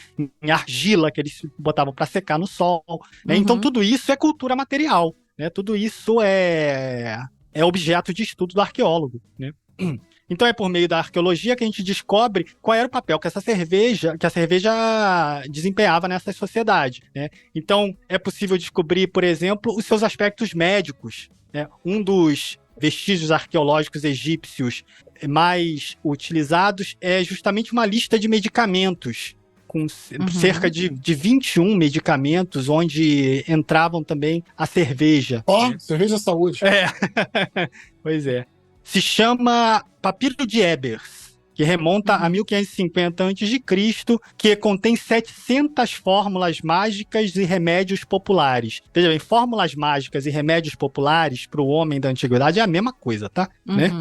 argila que eles botavam para secar no sol. Né? Então tudo isso é cultura material, né? Tudo isso é objeto de estudo do arqueólogo, né? Então é por meio da arqueologia que a gente descobre qual era o papel que a cerveja desempenhava nessa sociedade, né? Então é possível descobrir, por exemplo, os seus aspectos médicos, né? Um dos vestígios arqueológicos egípcios mais utilizados é justamente uma lista de medicamentos, com cerca de 21 medicamentos, onde entravam também a cerveja. Cerveja saúde. Pois é. Se chama Papiro de Ebers, que remonta a 1550 a.C., que contém 700 fórmulas mágicas e remédios populares. Veja bem, fórmulas mágicas e remédios populares para o homem da antiguidade é a mesma coisa, tá? Né?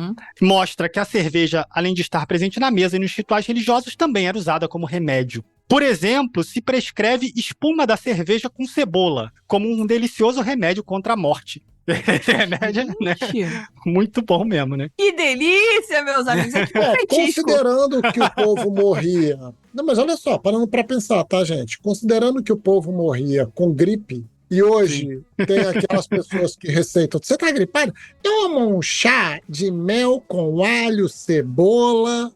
Mostra que a cerveja, além de estar presente na mesa e nos rituais religiosos, também era usada como remédio. Por exemplo, se prescreve espuma da cerveja com cebola, como um delicioso remédio contra a morte. Esse remédio, né? Muito bom mesmo, né? Que delícia, meus amigos. É tipo um petisco. Considerando que o povo morria... Não, mas olha só, parando para pensar, tá, gente? Considerando que o povo morria com gripe, e hoje tem aquelas pessoas que receitam... Você tá gripado? Toma um chá de mel com alho, cebola...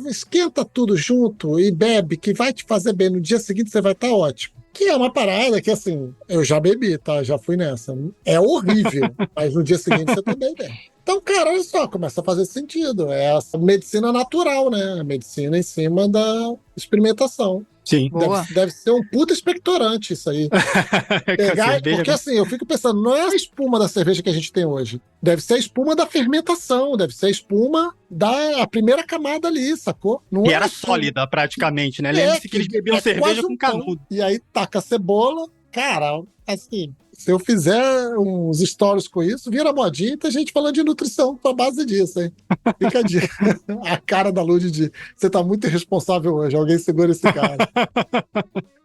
Esquenta tudo junto e bebe, que vai te fazer bem. No dia seguinte você vai estar ótimo. Que é uma parada que, assim, eu já bebi, tá? Já fui nessa. É horrível, mas no dia seguinte você também bebe. Então, cara, olha só, começa a fazer sentido. É essa medicina natural, né? A medicina em cima da experimentação. Sim. Deve ser um puta expectorante isso aí. Porque assim, eu fico pensando, não é a espuma da cerveja que a gente tem hoje. Deve ser a espuma da fermentação, deve ser a espuma da primeira camada ali, sacou? Não era sólida praticamente, né? Lembre-se que eles bebiam cerveja com canudo. E aí taca a cebola, cara, assim... Se eu fizer uns stories com isso, vira modinha e tem gente falando de nutrição com a base disso, hein? Fica a cara da Lud de você tá muito irresponsável hoje, alguém segura esse cara.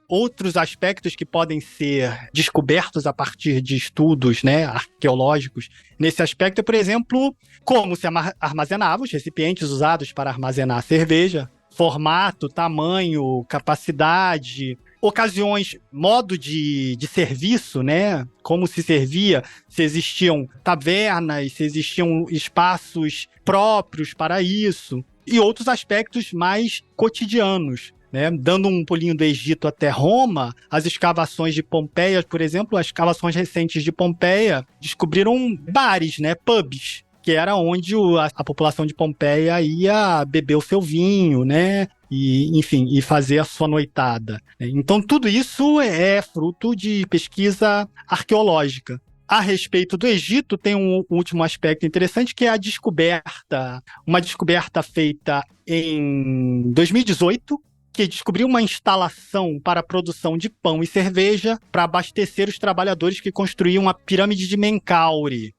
Outros aspectos que podem ser descobertos a partir de estudos, né, arqueológicos nesse aspecto é, por exemplo, como se armazenava os recipientes usados para armazenar a cerveja, formato, tamanho, capacidade... ocasiões, modo de serviço, né? Como se servia, se existiam tavernas, se existiam espaços próprios para isso, e outros aspectos mais cotidianos, né? Dando um pulinho do Egito até Roma, as escavações de Pompeia, por exemplo, as escavações recentes de Pompeia descobriram bares, né? Pubs, que era onde a população de Pompeia ia beber o seu vinho, né? e, enfim, e fazer a sua noitada. Então, tudo isso é fruto de pesquisa arqueológica. A respeito do Egito, tem um último aspecto interessante, que é a descoberta, uma descoberta feita em 2018, que descobriu uma instalação para a produção de pão e cerveja para abastecer os trabalhadores que construíam a pirâmide de Menkaure.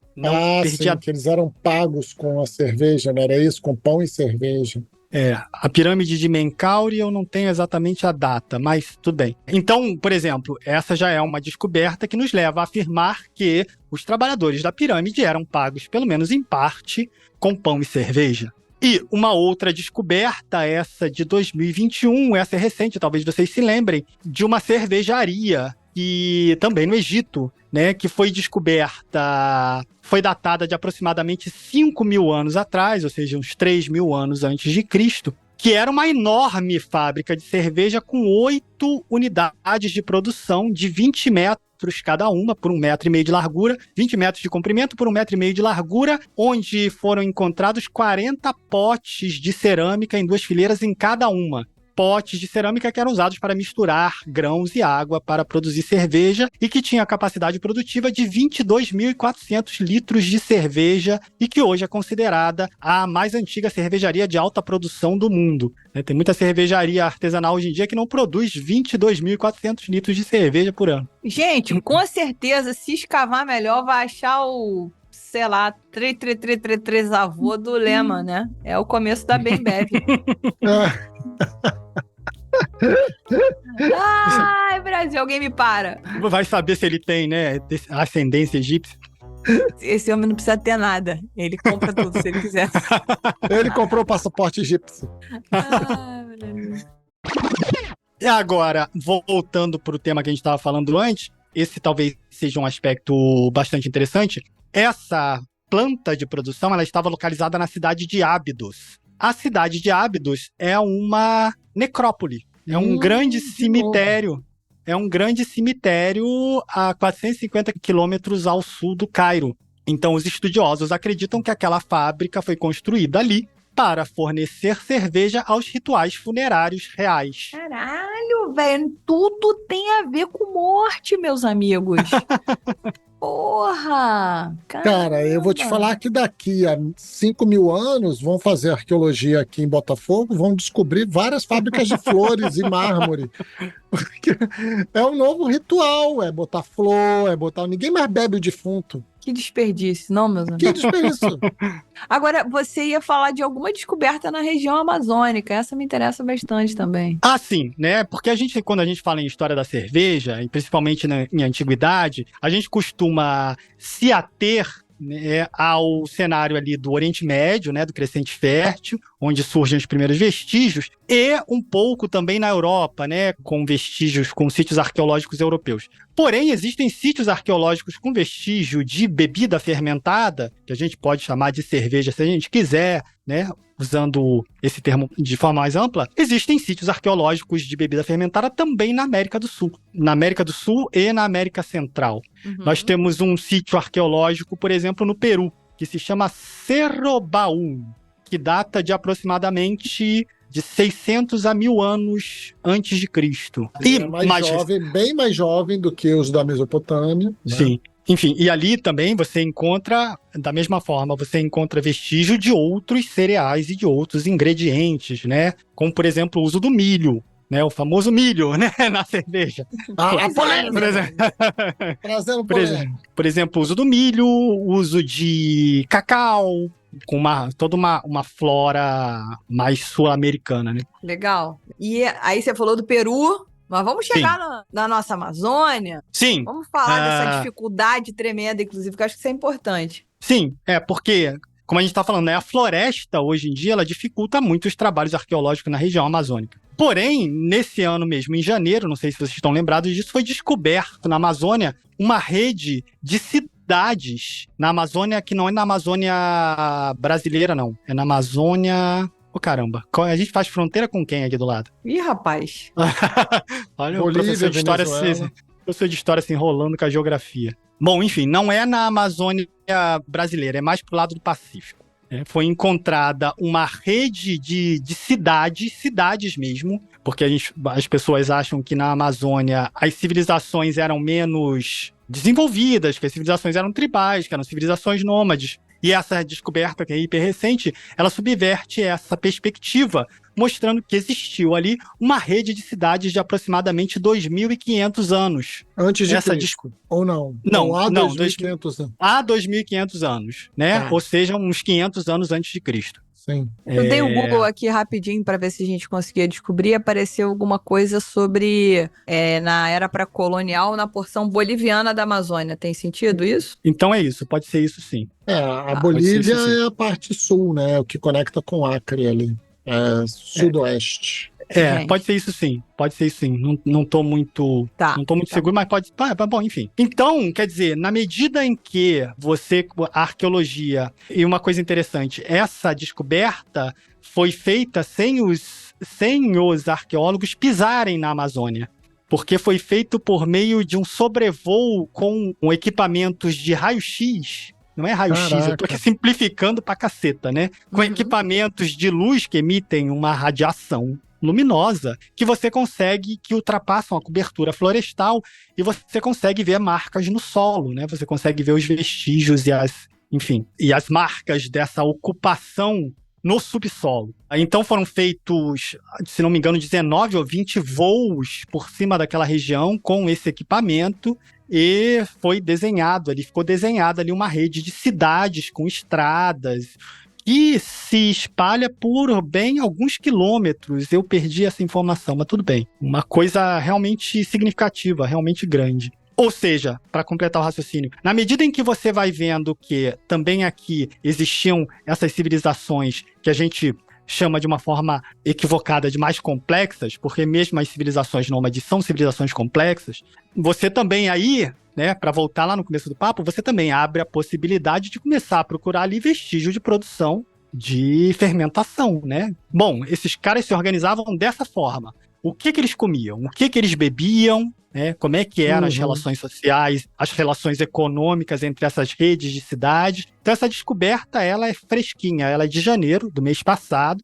Sim, que eles eram pagos com a cerveja, não era isso? Com pão e cerveja. A pirâmide de Menkaure eu não tenho exatamente a data, mas tudo bem. Então, por exemplo, essa já é uma descoberta que nos leva a afirmar que os trabalhadores da pirâmide eram pagos, pelo menos em parte, com pão e cerveja. E uma outra descoberta, essa de 2021, essa é recente, talvez vocês se lembrem, de uma cervejaria que também no Egito, né, que foi descoberta, foi datada de aproximadamente 5.000 anos atrás, ou seja, uns 3.000 anos antes de Cristo, que era uma enorme fábrica de cerveja com 8 unidades de produção de 20 metros cada uma, por 1,5 metro de largura, 20 metros de comprimento por 1,5 metro de largura, onde foram encontrados 40 potes de cerâmica em 2 fileiras em cada uma. Potes de cerâmica que eram usados para misturar grãos e água para produzir cerveja e que tinha a capacidade produtiva de 22.400 litros de cerveja e que hoje é considerada a mais antiga cervejaria de alta produção do mundo. Tem muita cervejaria artesanal hoje em dia que não produz 22.400 litros de cerveja por ano. Gente, com certeza, se escavar melhor, vai achar o, sei lá, avô do Lema, né? É o começo da Bembev. Ai, Brasil, alguém me para. Vai saber se ele tem, né, ascendência egípcia. Esse homem não precisa ter nada. Ele compra tudo se ele quiser. Ele comprou o passaporte egípcio. Ai, meu Deus. E agora, voltando para o tema que a gente estava falando antes, esse talvez seja um aspecto bastante interessante. Essa planta de produção, ela estava localizada na cidade de Ábidos. A cidade de Ábidos é uma necrópole, é um grande cemitério. É um grande cemitério a 450 quilômetros ao sul do Cairo. Então, os estudiosos acreditam que aquela fábrica foi construída ali para fornecer cerveja aos rituais funerários reais. Caralho, velho, tudo tem a ver com morte, meus amigos. Porra! Cara, eu vou te falar que daqui a 5.000 anos vão fazer arqueologia aqui em Botafogo, vão descobrir várias fábricas de flores e mármore. Porque é um novo ritual, é botar flor, é botar... Ninguém mais bebe o defunto. Que desperdício, não, meus amigos? Que desperdício. Agora, você ia falar de alguma descoberta na região amazônica. Essa me interessa bastante também. Ah, sim, né? Porque quando a gente fala em história da cerveja, e principalmente em antiguidade, a gente costuma se ater, né, ao cenário ali do Oriente Médio, né, do Crescente Fértil, onde surgem os primeiros vestígios, e um pouco também na Europa, né, com vestígios, com sítios arqueológicos europeus. Porém, existem sítios arqueológicos com vestígio de bebida fermentada, que a gente pode chamar de cerveja se a gente quiser, né, usando esse termo de forma mais ampla. Existem sítios arqueológicos de bebida fermentada também na América do Sul. Na América do Sul e na América Central. Nós temos um sítio arqueológico, por exemplo, no Peru, que se chama Cerro Baú, que data de aproximadamente de 600 a 1.000 anos antes de Cristo. E jovem, bem mais jovem do que os da Mesopotâmia. Né? Sim. Enfim, e ali também você encontra, da mesma forma, você encontra vestígio de outros cereais e de outros ingredientes, né? Como, por exemplo, o uso do milho, né? O famoso milho, né? Na cerveja. Trazendo polêmica. Por exemplo, o uso do milho, o uso de cacau, com toda uma flora mais sul-americana, né? Legal. E aí você falou do Peru, mas vamos chegar na nossa Amazônia. Sim. Vamos falar dessa dificuldade tremenda, inclusive, que eu acho que isso é importante. Sim, porque, como a gente está falando, né, a floresta, hoje em dia, ela dificulta muito os trabalhos arqueológicos na região amazônica. Porém, nesse ano mesmo, em janeiro, não sei se vocês estão lembrados disso, foi descoberto na Amazônia uma rede de cidades na Amazônia, que não é na Amazônia brasileira, não. É na Amazônia... Ô, caramba, a gente faz fronteira com quem aqui do lado? Ih, rapaz. Olha, Bolívia, o professor de história se enrolando com a geografia. Bom, enfim, não é na Amazônia brasileira, é mais pro lado do Pacífico. Foi encontrada uma rede de cidades mesmo, porque as pessoas acham que na Amazônia as civilizações eram menos desenvolvidas, que as civilizações eram tribais, que eram civilizações nômades. E essa descoberta, que é hiper recente, ela subverte essa perspectiva, mostrando que existiu ali uma rede de cidades de aproximadamente 2.500 anos. Antes de Cristo, ou não? Não, ou há não, 2.500 anos. Há 2.500 anos, né? Ou seja, uns 500 anos antes de Cristo. Sim. Eu dei um Google aqui rapidinho para ver se a gente conseguia descobrir. Apareceu alguma coisa sobre na era pré-colonial, na porção boliviana da Amazônia. Tem sentido isso? Então é isso, pode ser isso sim. A Bolívia é a parte sul, né? O que conecta com o Acre ali. Sudoeste. Gente. Pode ser isso sim. Pode ser isso sim. Não tô muito, não tô muito seguro, mas pode. Bom, enfim. Então, quer dizer, na medida em que a arqueologia. E uma coisa interessante, essa descoberta foi feita sem os arqueólogos pisarem na Amazônia. Porque foi feito por meio de um sobrevoo com equipamentos de raio-x. Não é raio-x, eu tô aqui simplificando pra caceta, né? Com equipamentos de luz que emitem uma radiação luminosa que ultrapassam a cobertura florestal e você consegue ver marcas no solo, né? Você consegue ver os vestígios e as marcas dessa ocupação no subsolo. Então foram feitos, se não me engano, 19 ou 20 voos por cima daquela região com esse equipamento e ficou desenhada ali uma rede de cidades com estradas que se espalha por bem alguns quilômetros. Eu perdi essa informação, mas tudo bem. Uma coisa realmente significativa, realmente grande. Ou seja, para completar o raciocínio, na medida em que você vai vendo que também aqui existiam essas civilizações que a gente chama de uma forma equivocada de mais complexas, porque mesmo as civilizações nômades são civilizações complexas, você também aí, né, para voltar lá no começo do papo, você também abre a possibilidade de começar a procurar ali vestígio de produção de fermentação, né? Bom, esses caras se organizavam dessa forma. O que eles comiam? O que eles bebiam? Né? Como é que eram as relações sociais, as relações econômicas entre essas redes de cidades. Então essa descoberta, ela é fresquinha, ela é de janeiro do mês passado.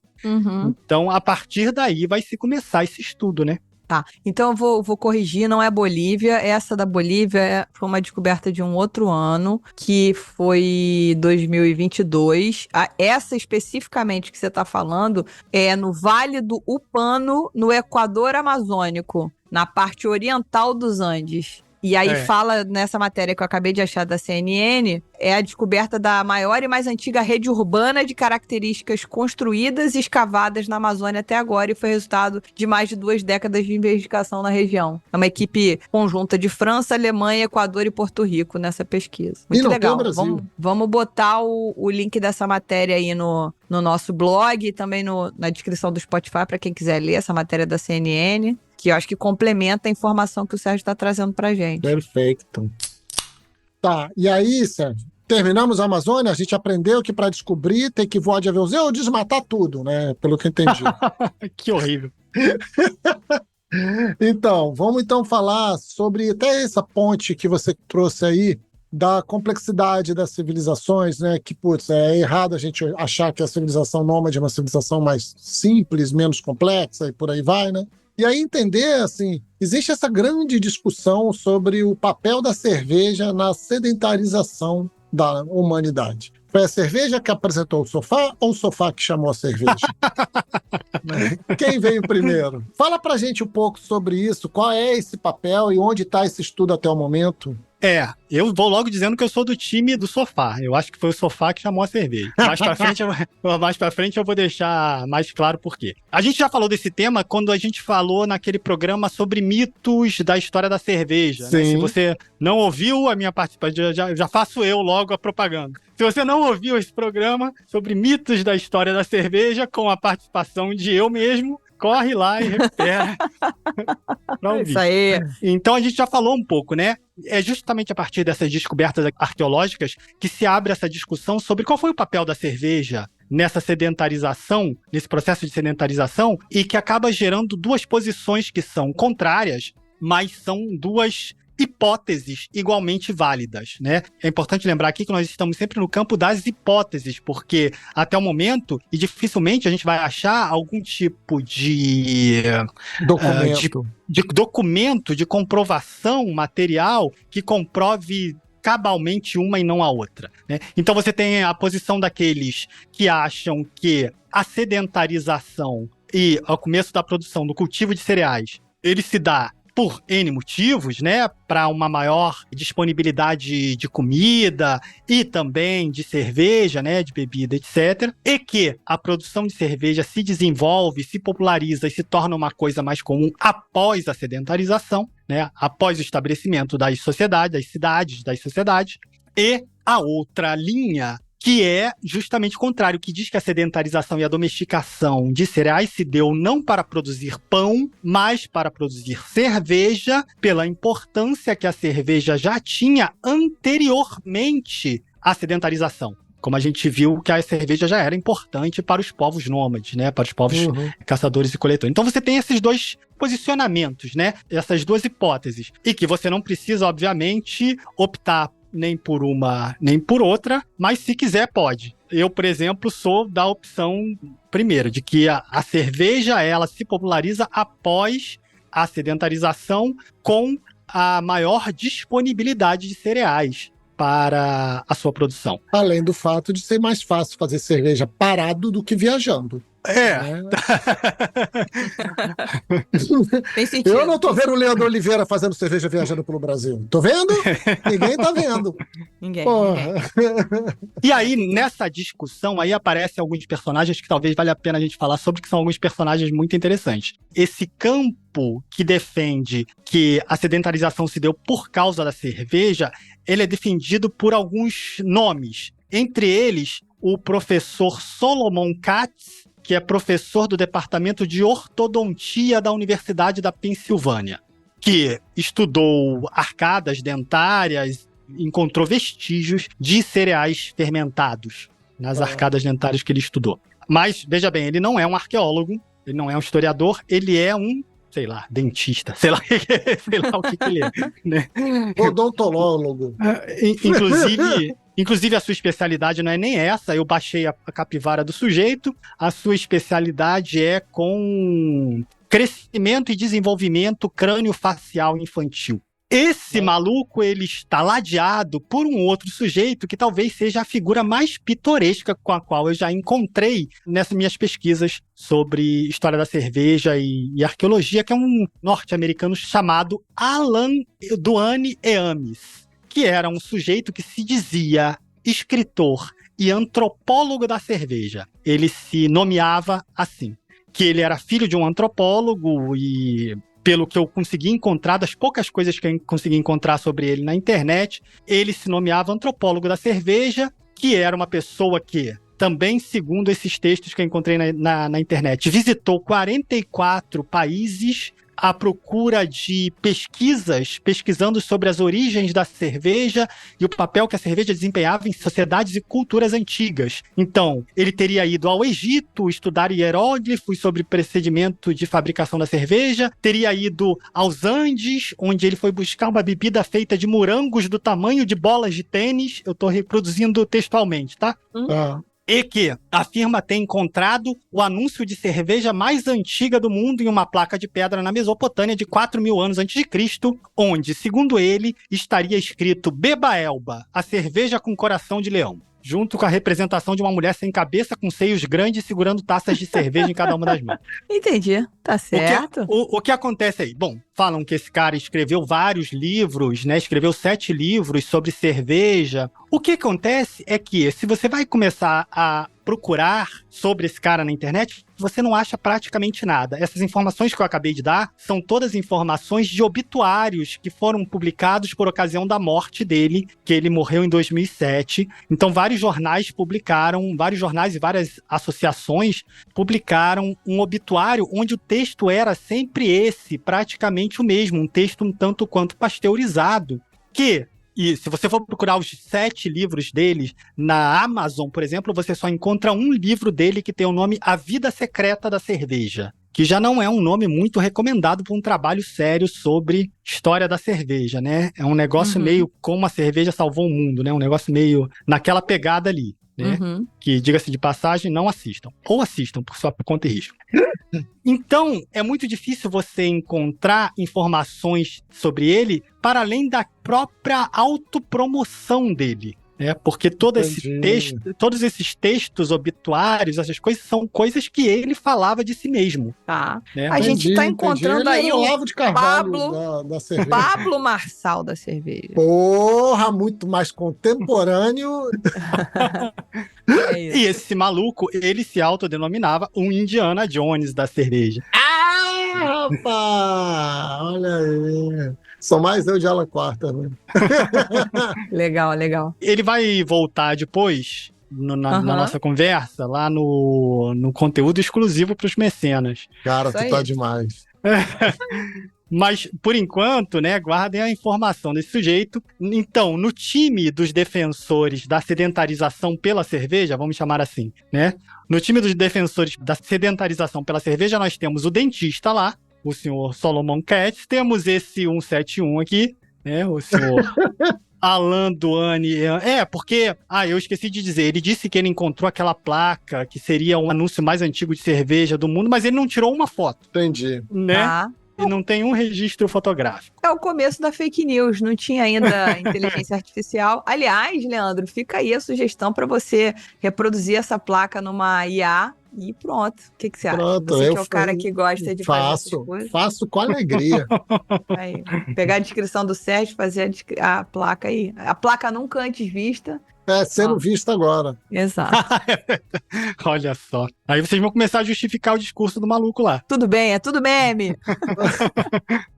Então a partir daí vai se começar esse estudo, né? Tá, então eu vou corrigir, não é Bolívia, essa da Bolívia foi uma descoberta de um outro ano, que foi 2022. Essa especificamente que você está falando é no Vale do Upano, no Equador Amazônico, na parte oriental dos Andes. E aí fala nessa matéria que eu acabei de achar da CNN, é a descoberta da maior e mais antiga rede urbana de características construídas e escavadas na Amazônia até agora e foi resultado de mais de 2 décadas de investigação na região. É uma equipe conjunta de França, Alemanha, Equador e Porto Rico nessa pesquisa. Muito legal. Vamos botar o link dessa matéria aí no nosso blog e também na descrição do Spotify para quem quiser ler essa matéria da CNN. Que eu acho que complementa a informação que o Sérgio está trazendo pra gente. Perfeito. Tá, e aí, Sérgio, terminamos a Amazônia, a gente aprendeu que para descobrir tem que voar de aviãozinho ou desmatar tudo, né? Pelo que eu entendi. Que horrível. Então, vamos falar sobre até essa ponte que você trouxe aí, da complexidade das civilizações, né? Que, putz, é errado a gente achar que a civilização nômade é uma civilização mais simples, menos complexa e por aí vai, né? E aí entender, assim, existe essa grande discussão sobre o papel da cerveja na sedentarização da humanidade. Foi a cerveja que apresentou o sofá ou o sofá que chamou a cerveja? Quem veio primeiro? Fala pra gente um pouco sobre isso, qual é esse papel e onde está esse estudo até o momento? Eu vou logo dizendo que eu sou do time do sofá. Eu acho que foi o sofá que chamou a cerveja. Mais pra frente eu vou deixar mais claro por quê. A gente já falou desse tema quando a gente falou naquele programa sobre mitos da história da cerveja. Né? Se você não ouviu a minha participação, já faço eu logo a propaganda. Se você não ouviu esse programa sobre mitos da história da cerveja com a participação de eu mesmo, corre lá e recupera. Isso aí. Então a gente já falou um pouco, né? É justamente a partir dessas descobertas arqueológicas que se abre essa discussão sobre qual foi o papel da cerveja nessa sedentarização, nesse processo de sedentarização, e que acaba gerando duas posições que são contrárias, mas são duas hipóteses igualmente válidas, né? É importante lembrar aqui que nós estamos sempre no campo das hipóteses, porque até o momento, e dificilmente a gente vai achar algum tipo de documento, de comprovação material que comprove cabalmente uma e não a outra, né? Então você tem a posição daqueles que acham que a sedentarização e o começo da produção do cultivo de cereais, ele se dá por N motivos, né, para uma maior disponibilidade de comida e também de cerveja, né, de bebida, etc. E que a produção de cerveja se desenvolve, se populariza e se torna uma coisa mais comum após a sedentarização, né, após o estabelecimento das sociedades, das cidades, das sociedades. E a outra linha, que é justamente o contrário, que diz que a sedentarização e a domesticação de cereais se deu não para produzir pão, mas para produzir cerveja, pela importância que a cerveja já tinha anteriormente à sedentarização. Como a gente viu que a cerveja já era importante para os povos nômades, né? Para os povos caçadores e coletores. Então você tem esses dois posicionamentos, né? Essas duas hipóteses. E que você não precisa, obviamente, optar nem por uma, nem por outra, mas se quiser, pode. Eu, por exemplo, sou da opção primeira, de que a cerveja, ela se populariza após a sedentarização com a maior disponibilidade de cereais para a sua produção. Além do fato de ser mais fácil fazer cerveja parado do que viajando. Tem sentido. Eu não tô vendo o Leandro Oliveira fazendo cerveja viajando pelo Brasil. Tô vendo? Ninguém tá vendo. Ninguém. E aí, nessa discussão, aí aparecem alguns personagens que talvez valha a pena a gente falar sobre, que são alguns personagens muito interessantes. Esse campo que defende que a sedentarização se deu por causa da cerveja, ele é defendido por alguns nomes. Entre eles, o professor Solomon Katz, que é professor do Departamento de Ortodontia da Universidade da Pensilvânia, que estudou arcadas dentárias, encontrou vestígios de cereais fermentados nas arcadas dentárias que ele estudou. Mas, veja bem, ele não é um arqueólogo, ele não é um historiador, ele é um, sei lá, dentista, sei lá o que ele é, né? Odontólogo. Inclusive, a sua especialidade não é nem essa, eu baixei a capivara do sujeito, a sua especialidade é com crescimento e desenvolvimento crânio-facial infantil. Esse maluco, ele está ladeado por um outro sujeito que talvez seja a figura mais pitoresca com a qual eu já encontrei nessas minhas pesquisas sobre história da cerveja e arqueologia, que é um norte-americano chamado Alan Duane Eames, que era um sujeito que se dizia escritor e antropólogo da cerveja. Ele se nomeava assim, que ele era filho de um antropólogo e, pelo que eu consegui encontrar, das poucas coisas que eu consegui encontrar sobre ele na internet, ele se nomeava antropólogo da cerveja, que era uma pessoa que, também segundo esses textos que eu encontrei na internet, visitou 44 países à procura de pesquisando sobre as origens da cerveja e o papel que a cerveja desempenhava em sociedades e culturas antigas. Então, ele teria ido ao Egito estudar hieróglifos sobre procedimento de fabricação da cerveja, teria ido aos Andes, onde ele foi buscar uma bebida feita de morangos do tamanho de bolas de tênis. Eu estou reproduzindo textualmente, tá? E que afirma ter encontrado o anúncio de cerveja mais antiga do mundo em uma placa de pedra na Mesopotâmia de 4.000 anos antes de Cristo, onde, segundo ele, estaria escrito Beba Elba, a cerveja com coração de leão, junto com a representação de uma mulher sem cabeça com seios grandes segurando taças de cerveja em cada uma das mãos. Entendi, tá certo. O que acontece aí? Bom, falam que esse cara escreveu vários livros, né? Escreveu 7 livros sobre cerveja. O que acontece é que, se você vai começar a procurar sobre esse cara na internet, você não acha praticamente nada. Essas informações que eu acabei de dar são todas informações de obituários que foram publicados por ocasião da morte dele, que ele morreu em 2007. Então, vários jornais e várias associações publicaram um obituário onde o texto era sempre esse, praticamente o mesmo, um texto um tanto quanto pasteurizado, e se você for procurar os 7 livros dele na Amazon, por exemplo, você só encontra um livro dele que tem o nome A Vida Secreta da Cerveja. que já não é um nome muito recomendado para um trabalho sério sobre história da cerveja, né? É um negócio meio como a cerveja salvou o mundo, né? Um negócio meio naquela pegada ali, né? Que, diga-se de passagem, não assistam. Ou assistam por sua conta e risco. Então, é muito difícil você encontrar informações sobre ele para além da própria autopromoção dele. Porque todos esses textos obituários, essas coisas, são coisas que ele falava de si mesmo. Tá. Né? A gente tá encontrando aí o Olavo de Carvalho da cerveja. Pablo Marçal da cerveja. Porra, muito mais contemporâneo. É isso. E esse maluco, ele se autodenominava um Indiana Jones da cerveja. Ah, rapaz! Olha aí. Sou mais eu de Alan Quarta, né? Legal, legal. Ele vai voltar depois, na nossa conversa, lá no conteúdo exclusivo para os mecenas. Cara, Isso tu aí. tá demais. Mas, por enquanto, né, guardem a informação desse sujeito. Então, no time dos defensores da sedentarização pela cerveja, vamos chamar assim, né? No time dos defensores da sedentarização pela cerveja, nós temos o dentista lá, o senhor Solomon Katz, temos esse 171 aqui, né, o senhor Alan Duane. Porque, eu esqueci de dizer, ele disse que ele encontrou aquela placa que seria o anúncio mais antigo de cerveja do mundo, mas ele não tirou uma foto, Entendi. né? Tá. E não tem um registro fotográfico. É o começo da fake news, não tinha ainda inteligência artificial. Aliás, Leandro, fica aí a sugestão para você reproduzir essa placa numa IA e pronto. O que você acha? Pronto, Você eu que é o cara que gosta de fazer essas coisas. Faço com alegria. Aí, pegar a descrição do Sérgio, fazer a placa aí. A placa nunca antes vista. Sendo visto agora. Exato. Olha só. Aí vocês vão começar a justificar o discurso do maluco lá. Tudo bem, é tudo meme.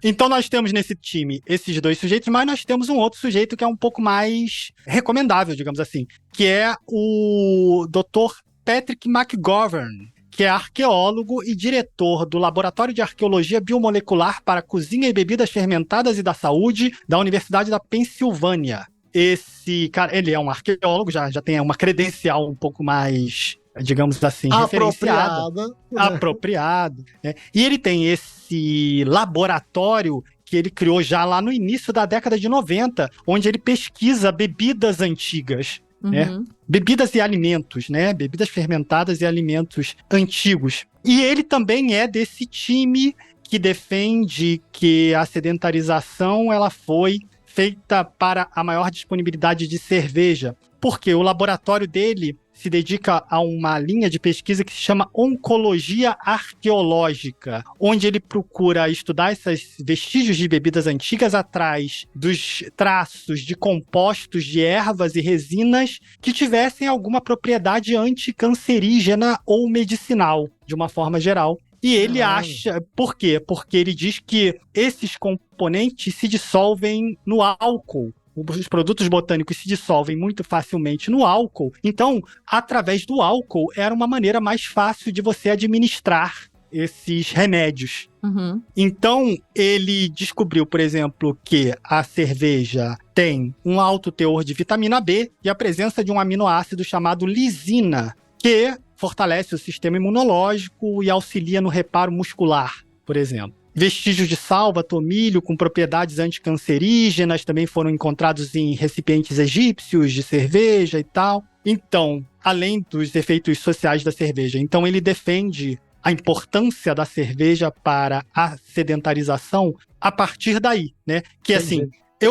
Então nós temos nesse time esses dois sujeitos, mas nós temos um outro sujeito que é um pouco mais recomendável, digamos assim, que é o Dr. Patrick McGovern, que é arqueólogo e diretor do Laboratório de Arqueologia Biomolecular para Cozinha e Bebidas Fermentadas e da Saúde da Universidade da Pensilvânia. Esse cara, ele é um arqueólogo, já tem uma credencial um pouco mais, digamos assim, referenciada. Apropriado. Né? E ele tem esse laboratório que ele criou já lá no início da década de 90, onde ele pesquisa bebidas antigas. Né? Bebidas e alimentos, né? Bebidas fermentadas e alimentos antigos. E ele também é desse time que defende que a sedentarização ela foi feita para a maior disponibilidade de cerveja, porque o laboratório dele se dedica a uma linha de pesquisa que se chama oncologia arqueológica, onde ele procura estudar esses vestígios de bebidas antigas atrás dos traços de compostos de ervas e resinas que tivessem alguma propriedade anticancerígena ou medicinal, de uma forma geral. E ele acha... Por quê? Porque ele diz que esses componentes se dissolvem no álcool. Os produtos botânicos se dissolvem muito facilmente no álcool. Então, através do álcool, era uma maneira mais fácil de você administrar esses remédios. Então, ele descobriu, por exemplo, que a cerveja tem um alto teor de vitamina B e a presença de um aminoácido chamado lisina, que fortalece o sistema imunológico e auxilia no reparo muscular, por exemplo. Vestígios de salva, tomilho, com propriedades anticancerígenas, também foram encontrados em recipientes egípcios de cerveja e tal. Então, além dos efeitos sociais da cerveja, então ele defende a importância da cerveja para a sedentarização a partir daí, né? Que assim...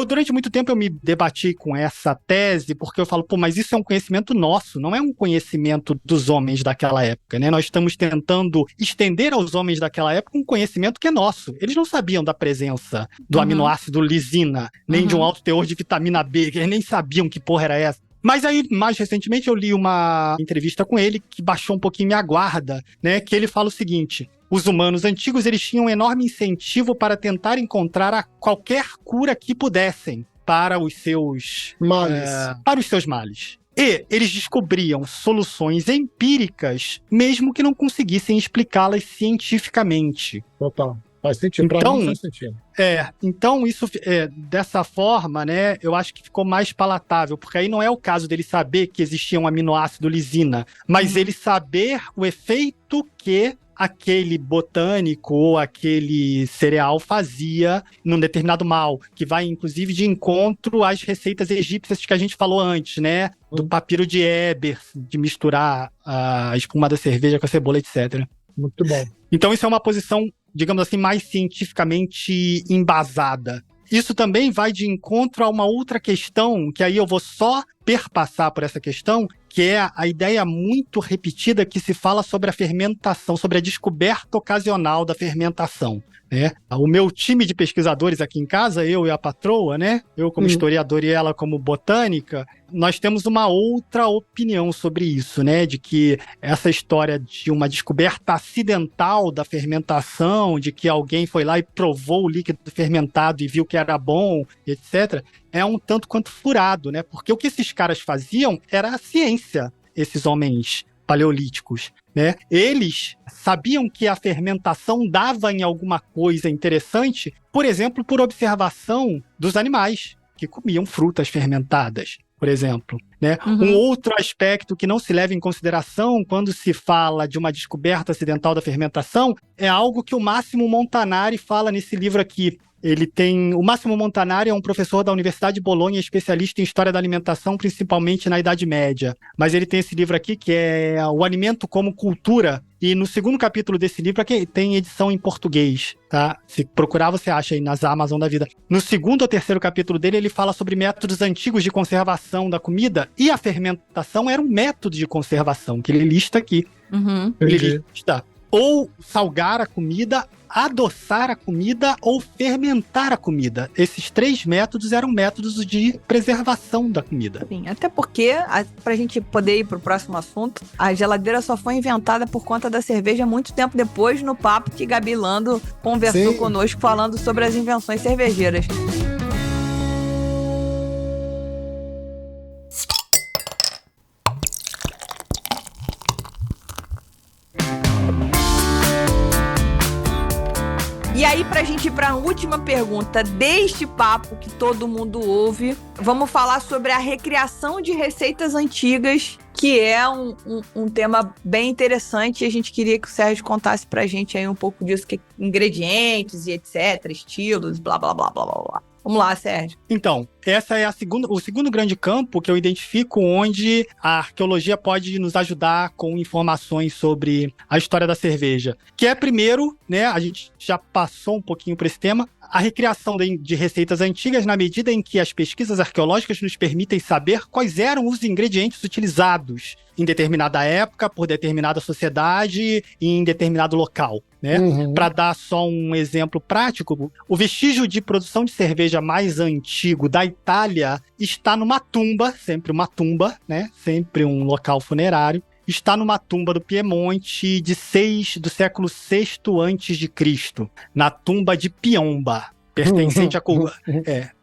durante muito tempo, eu me debati com essa tese, porque eu falo, mas isso é um conhecimento nosso, não é um conhecimento dos homens daquela época, né? Nós estamos tentando estender aos homens daquela época um conhecimento que é nosso. Eles não sabiam da presença do aminoácido lisina, nem de um alto teor de vitamina B, eles nem sabiam que porra era essa. Mas aí, mais recentemente, eu li uma entrevista com ele que baixou um pouquinho minha guarda, né? Que ele fala o seguinte: os humanos antigos, eles tinham um enorme incentivo para tentar encontrar qualquer cura que pudessem para os seus males. E eles descobriam soluções empíricas, mesmo que não conseguissem explicá-las cientificamente. Total. Faz sentido, pra mim faz sentido. Então isso, dessa forma, né, eu acho que ficou mais palatável, porque aí não é o caso dele saber que existia um aminoácido lisina, mas ele saber o efeito que aquele botânico ou aquele cereal fazia num determinado mal, que vai inclusive de encontro às receitas egípcias que a gente falou antes, né? Do papiro de Eber, de misturar a espuma da cerveja com a cebola, etc. Muito bom. Então isso é uma posição, digamos assim, mais cientificamente embasada. Isso também vai de encontro a uma outra questão, que aí eu vou só perpassar por essa questão, que é a ideia muito repetida que se fala sobre a fermentação, sobre a descoberta ocasional da fermentação, né? O meu time de pesquisadores aqui em casa, eu e a patroa, né? Eu como historiador e ela como botânica, nós temos uma outra opinião sobre isso, né? De que essa história de uma descoberta acidental da fermentação, de que alguém foi lá e provou o líquido fermentado e viu que era bom, etc., é um tanto quanto furado, né? Porque o que esses caras faziam era a ciência, esses homens paleolíticos, né? Eles sabiam que a fermentação dava em alguma coisa interessante, por exemplo, por observação dos animais que comiam frutas fermentadas, por exemplo, né? Um outro aspecto que não se leva em consideração quando se fala de uma descoberta acidental da fermentação é algo que o Massimo Montanari fala nesse livro aqui. O Massimo Montanari é um professor da Universidade de Bolonha, especialista em história da alimentação, principalmente na Idade Média. Mas ele tem esse livro aqui que é O Alimento como Cultura. E no segundo capítulo desse livro aqui tem edição em português, tá? Se procurar, você acha aí nas Amazon da vida. No segundo ou terceiro capítulo dele, ele fala sobre métodos antigos de conservação da comida. E a fermentação era um método de conservação, que ele lista aqui. Ele lista ou salgar a comida, adoçar a comida ou fermentar a comida. Esses 3 métodos eram métodos de preservação da comida. Sim, até porque, pra gente poder ir pro próximo assunto, a geladeira só foi inventada por conta da cerveja muito tempo depois, no papo que Gabi Lando conversou conosco falando sobre as invenções cervejeiras. E aí, pra gente ir pra última pergunta deste papo que todo mundo ouve, vamos falar sobre a recriação de receitas antigas, que é um tema bem interessante, e a gente queria que o Sérgio contasse pra gente aí um pouco disso, que ingredientes e etc, estilos, blá, blá, blá, blá, blá, blá. Vamos lá, Sérgio. Então, essa é o segundo grande campo que eu identifico onde a arqueologia pode nos ajudar com informações sobre a história da cerveja. Que é, primeiro, né, a gente já passou um pouquinho por esse tema, a recriação de receitas antigas na medida em que as pesquisas arqueológicas nos permitem saber quais eram os ingredientes utilizados em determinada época, por determinada sociedade e em determinado local, né? Para dar só um exemplo prático, o vestígio de produção de cerveja mais antigo da Itália está numa tumba, sempre uma tumba, né? Sempre um local funerário. Está numa tumba do Piemonte do século VI a.C., na tumba de Piomba,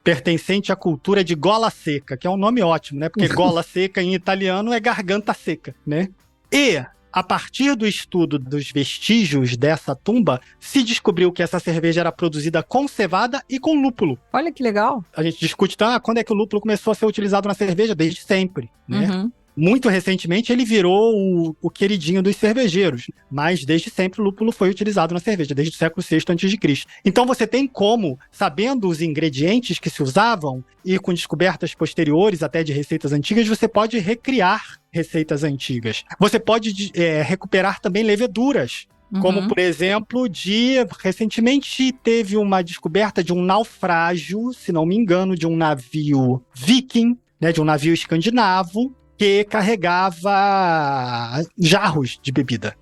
pertencente à cultura de Gola Seca, que é um nome ótimo, né? Porque Gola Seca em italiano é garganta seca, né? E, a partir do estudo dos vestígios dessa tumba, se descobriu que essa cerveja era produzida com cevada e com lúpulo. Olha que legal. A gente discute, quando é que o lúpulo começou a ser utilizado na cerveja? Desde sempre, né? Muito recentemente ele virou o queridinho dos cervejeiros, mas desde sempre o lúpulo foi utilizado na cerveja, desde o século VI a.C. Então você tem como, sabendo os ingredientes que se usavam e com descobertas posteriores até de receitas antigas, você pode recriar receitas antigas. Você pode recuperar também leveduras. Como, por exemplo, recentemente teve uma descoberta de um naufrágio, se não me engano, de um navio viking, né, de um navio escandinavo, que carregava jarros de bebida.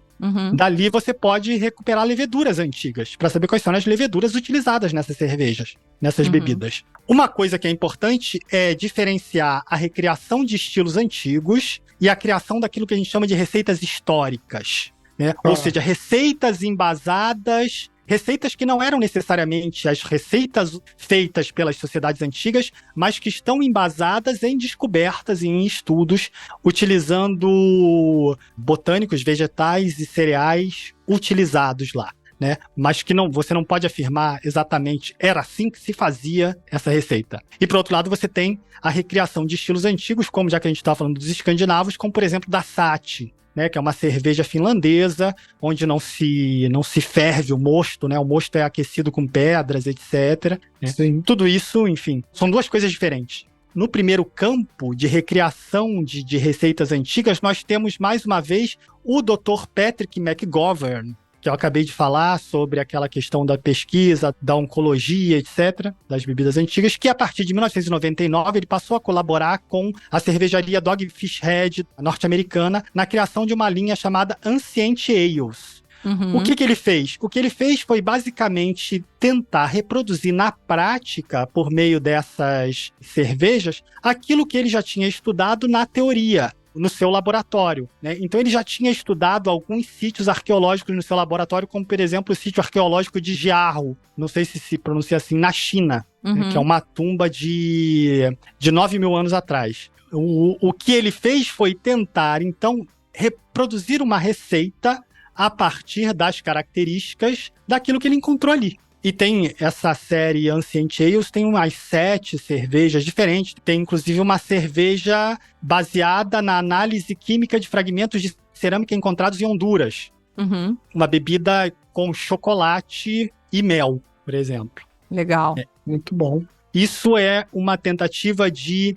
Dali você pode recuperar leveduras antigas, para saber quais são as leveduras utilizadas nessas cervejas, nessas bebidas. Uma coisa que é importante é diferenciar a recriação de estilos antigos e a criação daquilo que a gente chama de receitas históricas, né? Ou seja, receitas embasadas, receitas que não eram necessariamente as receitas feitas pelas sociedades antigas, mas que estão embasadas em descobertas e em estudos, utilizando botânicos, vegetais e cereais utilizados lá, né? Mas que você não pode afirmar exatamente era assim que se fazia essa receita. E, por outro lado, você tem a recriação de estilos antigos, como já que a gente está falando dos escandinavos, como, por exemplo, da sake, né, que é uma cerveja finlandesa, onde não se ferve o mosto, né? O mosto é aquecido com pedras, etc. Né? Sim. Tudo isso, enfim, são duas coisas diferentes. No primeiro campo de recriação de receitas antigas, nós temos, mais uma vez, o Dr. Patrick McGovern, que eu acabei de falar sobre aquela questão da pesquisa, da oncologia, etc., das bebidas antigas, que a partir de 1999 ele passou a colaborar com a cervejaria Dogfish Head norte-americana na criação de uma linha chamada Ancient Ales. Uhum. O que ele fez? O que ele fez foi basicamente tentar reproduzir na prática, por meio dessas cervejas, aquilo que ele já tinha estudado na teoria, no seu laboratório, né? Então ele já tinha estudado alguns sítios arqueológicos no seu laboratório, como por exemplo o sítio arqueológico de Jiarro, não sei se pronuncia assim, na China, né? Que é uma tumba de 9.000 anos atrás. O que ele fez foi tentar, então, reproduzir uma receita a partir das características daquilo que ele encontrou ali. E tem essa série Ancient Ales, tem umas 7 cervejas diferentes. Tem, inclusive, uma cerveja baseada na análise química de fragmentos de cerâmica encontrados em Honduras. Uhum. Uma bebida com chocolate e mel, por exemplo. Legal. Muito bom. Isso é uma tentativa de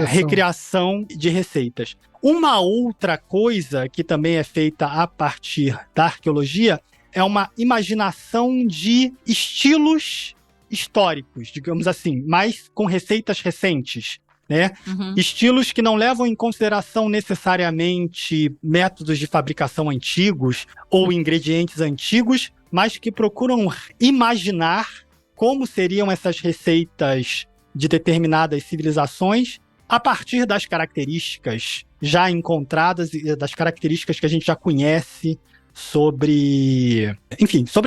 recriação de receitas. Uma outra coisa que também é feita a partir da arqueologia é uma imaginação de estilos históricos, digamos assim, mas com receitas recentes, né? Uhum. Estilos que não levam em consideração necessariamente métodos de fabricação antigos ou ingredientes antigos, mas que procuram imaginar como seriam essas receitas de determinadas civilizações a partir das características já encontradas e das características que a gente já conhece sobre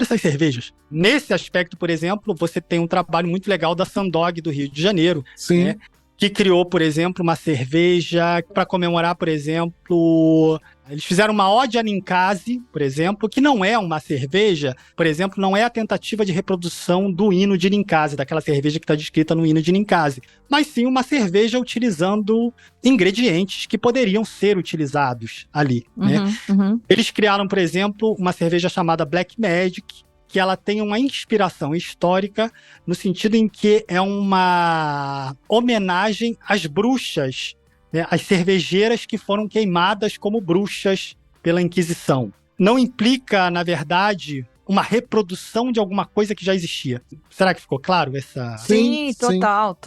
essas cervejas. Nesse aspecto, por exemplo, você tem um trabalho muito legal da Sandog do Rio de Janeiro, Sim. né, que criou, por exemplo, uma cerveja para comemorar, por exemplo, eles fizeram uma ode a Ninkasi, por exemplo, que não é uma cerveja, por exemplo, não é a tentativa de reprodução do hino de Ninkasi, daquela cerveja que está descrita no hino de Ninkasi, mas sim uma cerveja utilizando ingredientes que poderiam ser utilizados ali, né? Uhum. Eles criaram, por exemplo, uma cerveja chamada Black Magic, que ela tem uma inspiração histórica no sentido em que é uma homenagem às bruxas, né, às cervejeiras que foram queimadas como bruxas pela Inquisição. Não implica, na verdade, uma reprodução de alguma coisa que já existia. Será que ficou claro essa... Sim, total.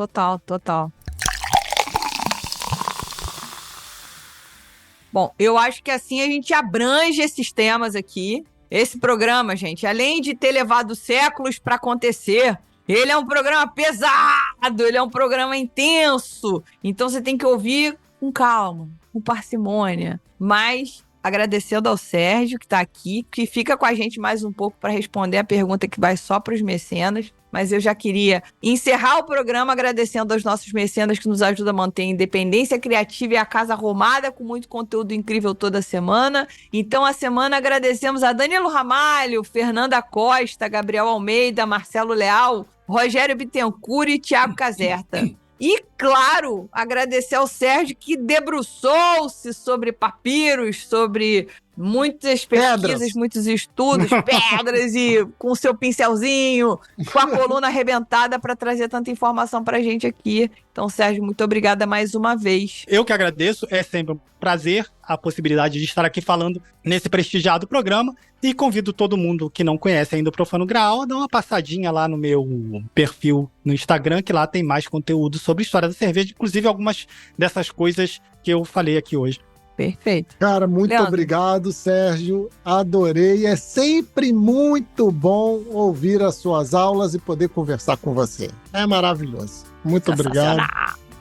Bom, eu acho que assim a gente abrange esses temas aqui. Esse programa, gente, além de ter levado séculos para acontecer, ele é um programa pesado, ele é um programa intenso. Então você tem que ouvir com calma, com parcimônia. Mas agradecendo ao Sérgio, que está aqui, que fica com a gente mais um pouco para responder a pergunta que vai só para os mecenas. Mas eu já queria encerrar o programa agradecendo aos nossos mecenas que nos ajudam a manter a independência criativa e a casa arrumada com muito conteúdo incrível toda semana. Então, a semana agradecemos a Danilo Ramalho, Fernanda Costa, Gabriel Almeida, Marcelo Leal, Rogério Bittencourt e Thiago Caserta. E, claro, agradecer ao Sérgio que debruçou-se sobre papiros, sobre muitas pesquisas, muitos estudos, pedras e com o seu pincelzinho, com a coluna arrebentada para trazer tanta informação para a gente aqui. Então, Sérgio, muito obrigada mais uma vez. Eu que agradeço, é sempre um prazer a possibilidade de estar aqui falando nesse prestigiado programa e convido todo mundo que não conhece ainda o Profano Graal a dar uma passadinha lá no meu perfil no Instagram, que lá tem mais conteúdo sobre história da cerveja, inclusive algumas dessas coisas que eu falei aqui hoje. Perfeito. Cara, muito Leandro. obrigado, Sérgio. Adorei. É sempre muito bom ouvir as suas aulas e poder conversar com você. É maravilhoso. Muito obrigado.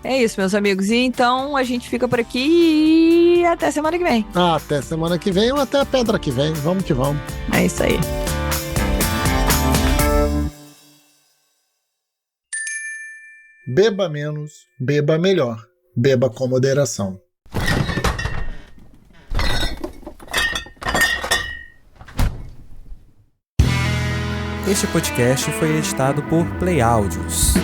É isso, meus amigos. E então a gente fica por aqui e até semana que vem. Até semana que vem ou até a pedra que vem. Vamos que vamos. É isso aí. Beba menos, beba melhor. Beba com moderação. Este podcast foi editado por Play Áudios.